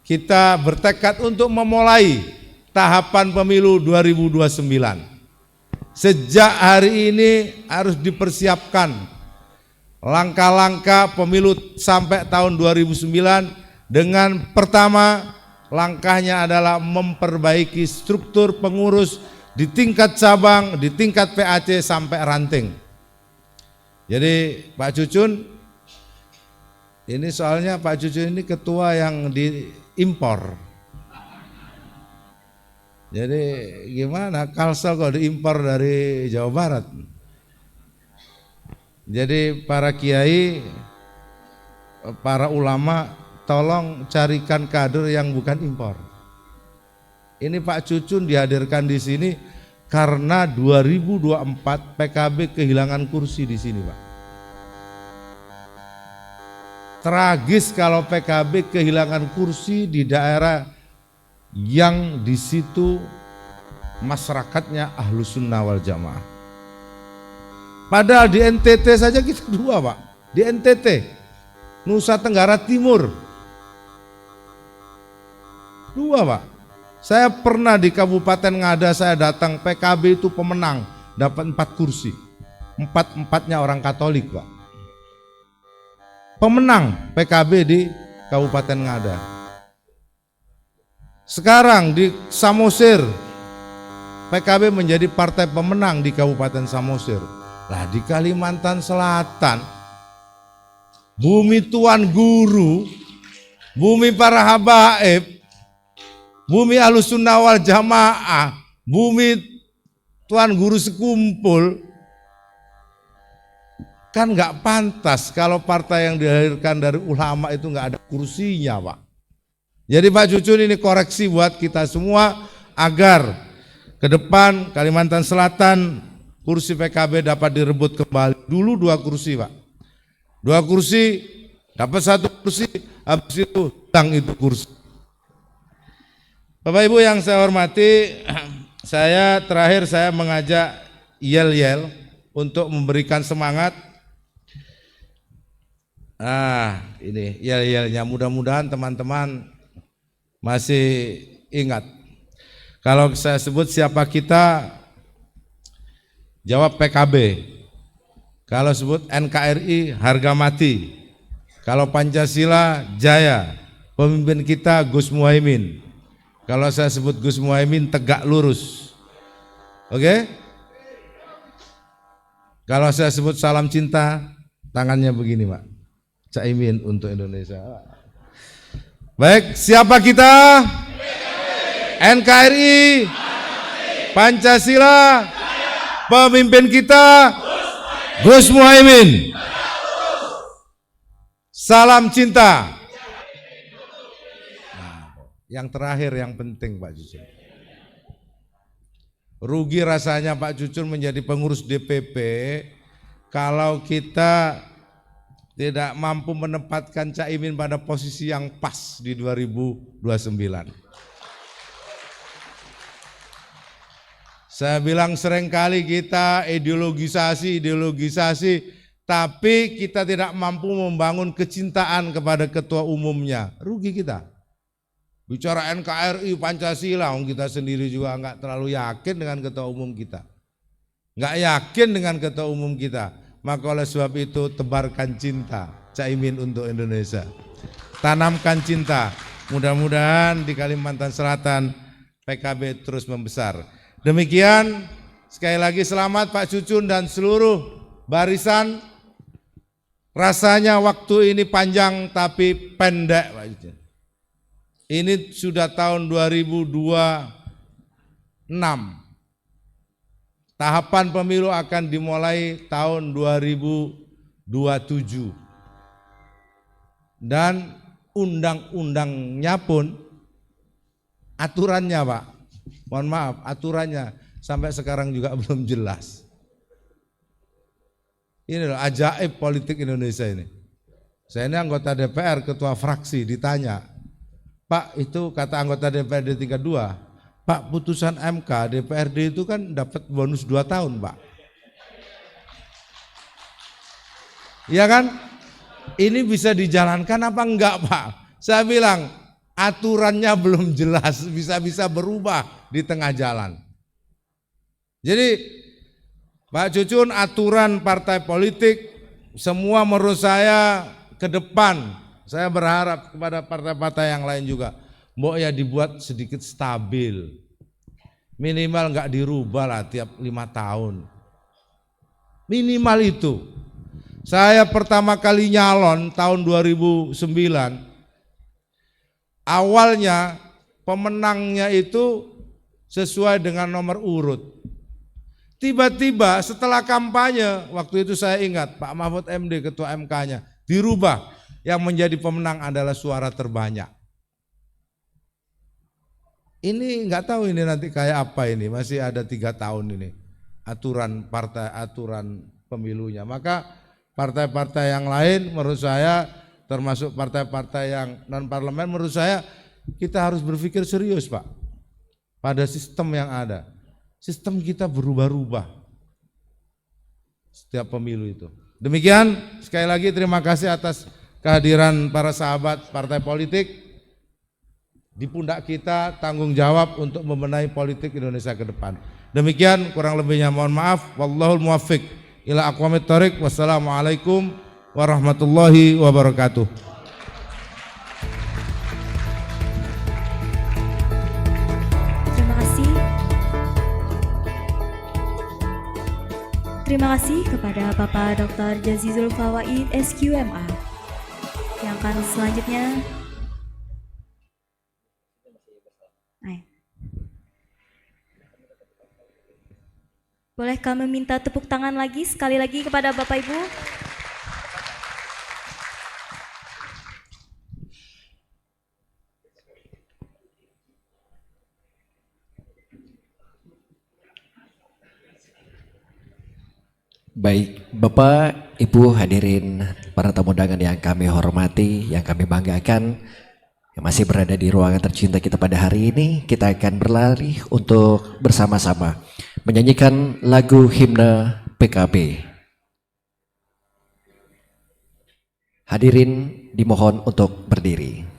kita bertekad untuk memulai tahapan pemilu 2029. Sejak hari ini harus dipersiapkan langkah-langkah pemilu sampai tahun 2009 dengan pertama langkahnya adalah memperbaiki struktur pengurus di tingkat cabang, di tingkat PAC sampai ranting. Jadi Pak Cucun, ini soalnya Pak Cucun ini ketua yang diimpor. Jadi gimana, Kalsel kok diimpor dari Jawa Barat. Jadi para kiai, para ulama, tolong carikan kader yang bukan impor. Ini Pak Cucun dihadirkan di sini karena 2024 PKB kehilangan kursi di sini, Pak. tragis kalau PKB kehilangan kursi di daerah yang di situ masyarakatnya Ahlus Sunnah wal Jamaah. Padahal di NTT saja kita 2 Pak, di NTT, Nusa Tenggara Timur 2 Pak. Saya pernah di Kabupaten Ngada, saya datang, PKB itu pemenang, dapat 4 kursi, 4-4-nya orang Katolik Pak. Pemenang PKB di Kabupaten Ngada. Sekarang di Samosir, PKB menjadi partai pemenang di Kabupaten Samosir. Lah di Kalimantan Selatan, bumi Tuan Guru, bumi para habaib, bumi Ahlus Sunnah wal Jamaah, bumi Tuan Guru sekumpul, kan nggak pantas kalau partai yang dilahirkan dari ulama itu nggak ada kursinya Pak. Jadi Pak Cucun, ini koreksi buat kita semua agar ke depan Kalimantan Selatan kursi PKB dapat direbut kembali. Dulu 2 kursi Pak, 2 kursi, dapat 1 kursi, habis itu hilang itu kursi. Bapak Ibu yang saya hormati, terakhir saya mengajak yel-yel untuk memberikan semangat. Ini yel-yelnya, mudah-mudahan teman-teman masih ingat. Kalau saya sebut siapa kita, jawab PKB. Kalau sebut NKRI, harga mati. Kalau Pancasila, jaya. Pemimpin kita Gus Muhaimin. Kalau saya sebut Gus Muhaimin, tegak lurus. Oke? Kalau saya sebut salam cinta, tangannya begini Pak. Caimin untuk Indonesia. Baik, siapa kita? NKRI, Pancasila, pemimpin kita Gus Muhaimin. Salam cinta. Yang terakhir yang penting Pak Cucun. Rugi rasanya Pak Cucun menjadi pengurus DPP kalau kita tidak mampu menempatkan Caimin pada posisi yang pas di 2029. Saya bilang seringkali kita ideologisasi, tapi kita tidak mampu membangun kecintaan kepada ketua umumnya. Rugi kita. Bicara NKRI, Pancasila, kita sendiri juga nggak terlalu yakin dengan ketua umum kita. Nggak yakin dengan ketua umum kita. Maka oleh sebab itu tebarkan cinta Caimin untuk Indonesia. Tanamkan cinta. Mudah-mudahan di Kalimantan Selatan PKB terus membesar. Demikian, sekali lagi selamat Pak Cucun dan seluruh barisan. Rasanya waktu ini panjang tapi pendek Pak Cucun. Ini sudah tahun 2026. Tahapan pemilu akan dimulai tahun 2027. Dan undang-undangnya pun, aturannya Pak, mohon maaf, aturannya sampai sekarang juga belum jelas. Ini loh ajaib politik Indonesia ini. Saya ini anggota DPR, ketua fraksi, ditanya, Pak itu kata anggota DPRD 32, Pak putusan MK DPRD itu kan dapat bonus 2 tahun Pak. Iya kan? Ini bisa dijalankan apa enggak Pak? Saya bilang aturannya belum jelas, bisa-bisa berubah di tengah jalan. Jadi Pak Cucun, aturan partai politik semua menurut saya ke depan, saya berharap kepada partai-partai yang lain juga, mbok ya dibuat sedikit stabil, minimal nggak dirubah lah tiap 5 tahun, minimal itu. Saya pertama kali nyalon tahun 2009, awalnya pemenangnya itu sesuai dengan nomor urut. Tiba-tiba setelah kampanye, waktu itu saya ingat Pak Mahfud MD ketua MK-nya dirubah, yang menjadi pemenang adalah suara terbanyak. Ini nggak tahu ini nanti kayak apa ini, masih ada 3 tahun ini aturan partai, aturan pemilunya. Maka partai-partai yang lain menurut saya termasuk partai-partai yang non parlemen, menurut saya kita harus berpikir serius Pak pada sistem yang ada. Sistem kita berubah-ubah setiap pemilu itu. Demikian, sekali lagi terima kasih atas kehadiran para sahabat partai politik. Di pundak kita tanggung jawab untuk membenahi politik Indonesia ke depan. Demikian, kurang lebihnya mohon maaf. Wallahul muwaffiq ila aqwamit thoriq. Wassalamualaikum warahmatullahi wabarakatuh. Terima kasih. Terima kasih kepada Bapak Dr. Jazizul Fawaid SQMA. Yang akan selanjutnya boleh kami minta tepuk tangan lagi sekali lagi kepada Bapak Ibu. Baik, Bapak, Ibu hadirin para tamu undangan yang kami hormati, yang kami banggakan, yang masih berada di ruangan tercinta kita pada hari ini, kita akan berlari untuk bersama-sama menyanyikan lagu himne PKB. Hadirin dimohon untuk berdiri.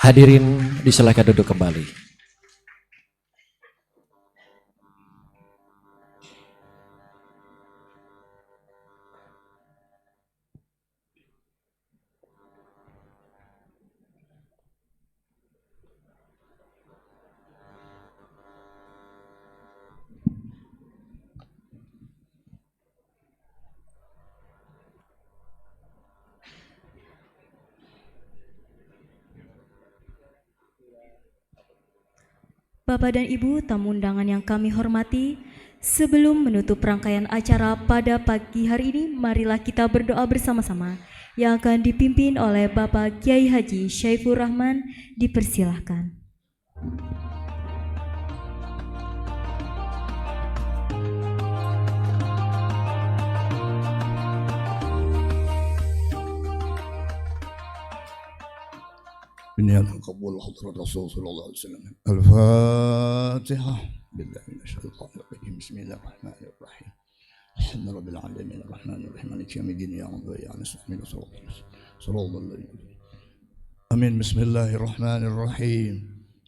Hadirin disilakan duduk kembali. Bapak dan Ibu tamu undangan yang kami hormati, Sebelum menutup rangkaian acara pada pagi hari ini, marilah kita berdoa bersama-sama yang akan dipimpin oleh Bapak Kiai Haji Syaifur Rahman. Dipersilahkan. بنية قبول حضرة الرسول صلى الله عليه وسلم. الفاتحة. بالله من الشيطان الرجيم. بسم الله الرحمن الرحيم. الحمد لله رب العالمين الرحمن الرحيم مالك يوم الدين يا رب يا نستعين صراط الله. آمين. بسم الله الرحمن الرحيم.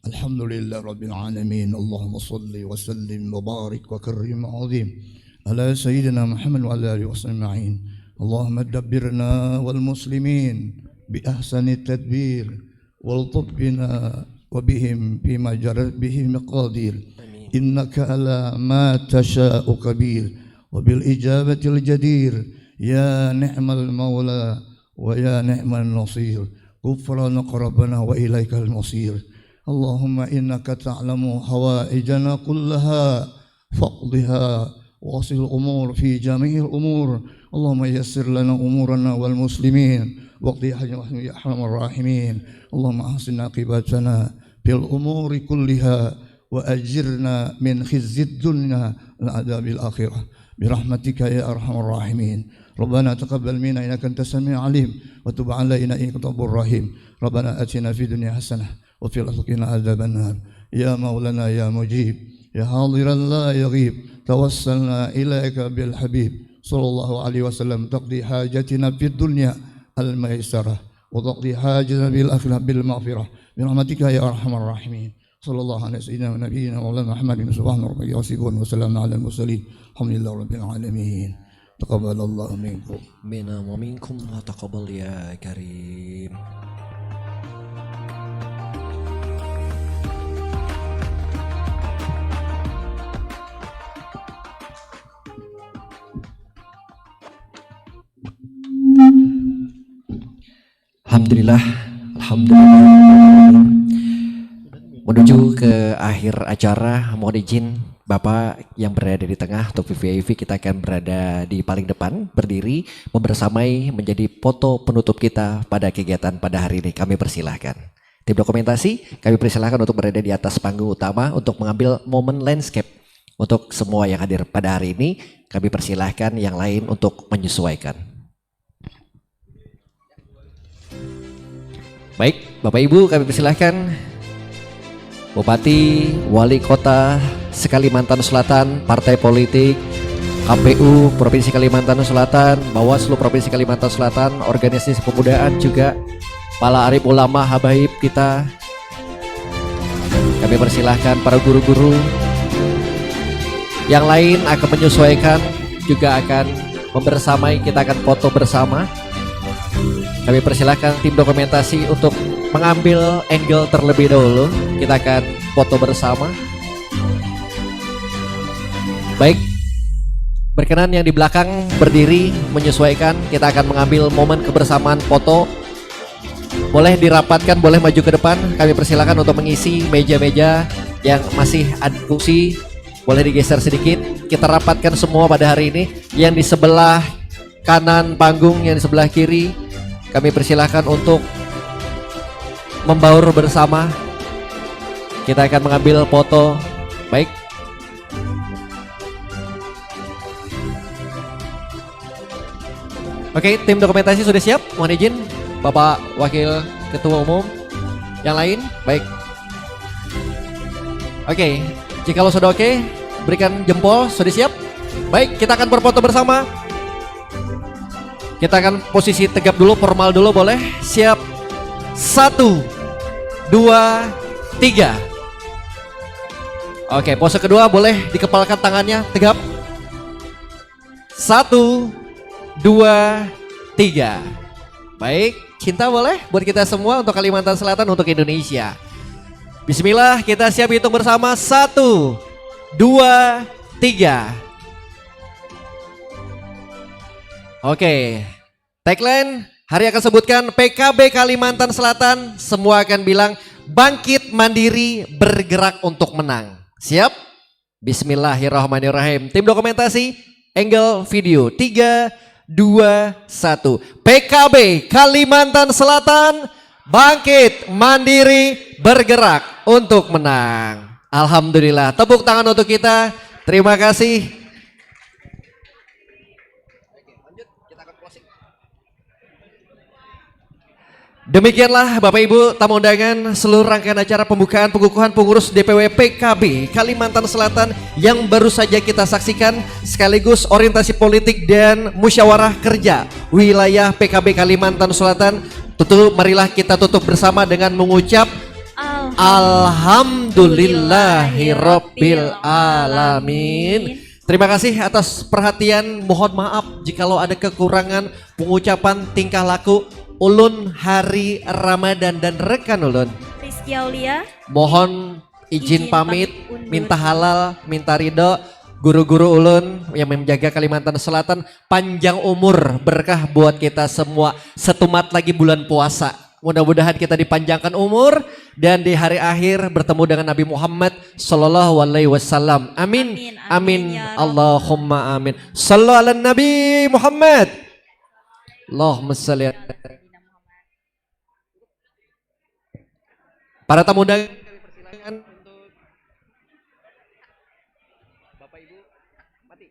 الحمد لله رب العالمين. اللهم صل وسلم وبارك وكرم عظيم على سيدنا محمد وعلى آله وصحبه أجمعين. اللهم دبرنا والمسلمين بأحسن التدبير والطب بنا وبهم فيما جرت به مقادير. إنك على ما تشاء كبير وبالإجابة الجدير. يا نعم المولى ويا نعم النصير. غفرانك ربنا وإليك المصير. اللهم إنك تعلم حوائجنا كلها فاقضها واصل الأمور في جميع الأمور. اللهم يسر لنا أمورنا والمسلمين واقضي حاجتنا يا أرحم الراحمين. اللهم أحسن عاقبتنا في الأمور كلها وأجرنا من خزي الدنيا وعذاب الآخرة برحمتك يا أرحم الراحمين. ربنا تقبل منا إنك أنت السميع العليم وتب علينا إنك أنت التواب الرحيم. ربنا آتنا في الدنيا حسنة وفي الآخرة عذاب النار. يا مولانا يا مجيب يا حاضرا لا يغيب توسلنا إليك بالحبيب صلى الله عليه وسلم. تقضي حاجتنا في الدنيا الميسرة وتقضي حاجتنا بالآخرة بالمغفرة برحمتك يا أرحم الراحمين. صلى الله على سيدنا ونبينا مولانا محمد سبحان ربك يصفون وسلام على المرسلين الحمد لله رب العالمين. تقبل الله منكم. Mina wa minkum wa taqabbal ya karim. Alhamdulillah, alhamdulillah. Menuju ke akhir acara, mohon izin Bapak yang berada di tengah atau VVIP, kita akan berada di paling depan, berdiri, membersamai menjadi foto penutup kita pada kegiatan pada hari ini. Kami persilahkan. Tim dokumentasi, kami persilahkan untuk berada di atas panggung utama untuk mengambil momen landscape. Untuk semua yang hadir pada hari ini, kami persilahkan yang lain untuk menyesuaikan. Baik, Bapak Ibu kami persilahkan. Bupati, Wali Kota Kalimantan Selatan, Partai Politik, KPU Provinsi Kalimantan Selatan, Bawaslu Provinsi Kalimantan Selatan, organisasi kepemudaan juga, para arif ulama habaib kita. Kami persilahkan para guru-guru yang lain akan menyesuaikan, juga akan membersamai, kita akan foto bersama. Kami persilahkan tim dokumentasi untuk mengambil angle terlebih dahulu. Kita akan foto bersama. Baik, berkenan yang di belakang berdiri menyesuaikan. Kita akan mengambil momen kebersamaan foto. Boleh dirapatkan, boleh maju ke depan. Kami persilahkan untuk mengisi meja-meja yang masih ada kursi. Boleh digeser sedikit. Kita rapatkan semua pada hari ini. Yang di sebelah kanan panggung, yang di sebelah kiri, kami persilahkan untuk membaur bersama. Kita akan mengambil foto. Baik. Oke, tim dokumentasi sudah siap. Mohon izin Bapak Wakil Ketua Umum. Yang lain, baik. Oke, jika lo sudah oke, berikan jempol. Sudah siap? Baik, kita akan berfoto bersama. Kita akan posisi tegap dulu, formal dulu, boleh? Siap. 1, 2, 3. Oke, pose kedua boleh dikepalkan tangannya, tegap. 1, 2, 3. Baik, cinta boleh buat kita semua, untuk Kalimantan Selatan, untuk Indonesia. Bismillah, kita siap hitung bersama. 1, 2, 3. Oke, tagline hari akan sebutkan PKB Kalimantan Selatan, semua akan bilang bangkit mandiri bergerak untuk menang. Siap? Bismillahirrahmanirrahim. Tim dokumentasi, angle video 3, 2, 1. PKB Kalimantan Selatan bangkit, mandiri, bergerak untuk menang. Alhamdulillah. Tepuk tangan untuk kita. Terima kasih. Demikianlah Bapak Ibu tamu undangan seluruh rangkaian acara pembukaan pengukuhan pengurus DPW PKB Kalimantan Selatan yang baru saja kita saksikan, sekaligus orientasi politik dan musyawarah kerja wilayah PKB Kalimantan Selatan. Tentu marilah kita tutup bersama dengan mengucap Alhamdulillahirabbil alamin. Terima kasih atas perhatian. Mohon maaf jikalau ada kekurangan pengucapan tingkah laku ulun hari Ramadan dan rekan ulun. Rizky Aulia. Mohon izin pamit, minta halal, minta ridho. Guru-guru ulun yang menjaga Kalimantan Selatan, panjang umur, berkah buat kita semua. Setumat lagi bulan puasa. Mudah-mudahan kita dipanjangkan umur dan di hari akhir bertemu dengan Nabi Muhammad sallallahu alaihi wasallam. Amin. Amin. Allahumma amin. Sallu ala Nabi Muhammad. Allahumma shalli ala para tamu undangan, kami persilakan untuk Bapak Ibu mati.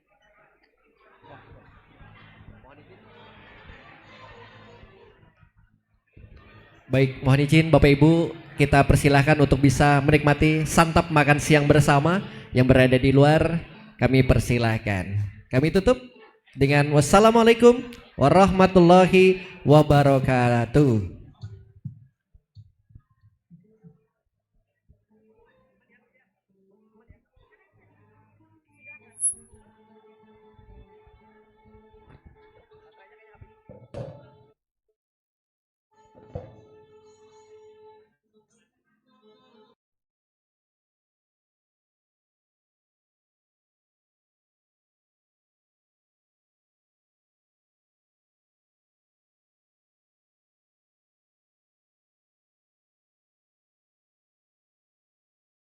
Baik, mohon izin Bapak Ibu, kita persilahkan untuk bisa menikmati santap makan siang bersama. Yang berada di luar kami persilahkan. Kami tutup dengan wassalamualaikum warahmatullahi wabarakatuh.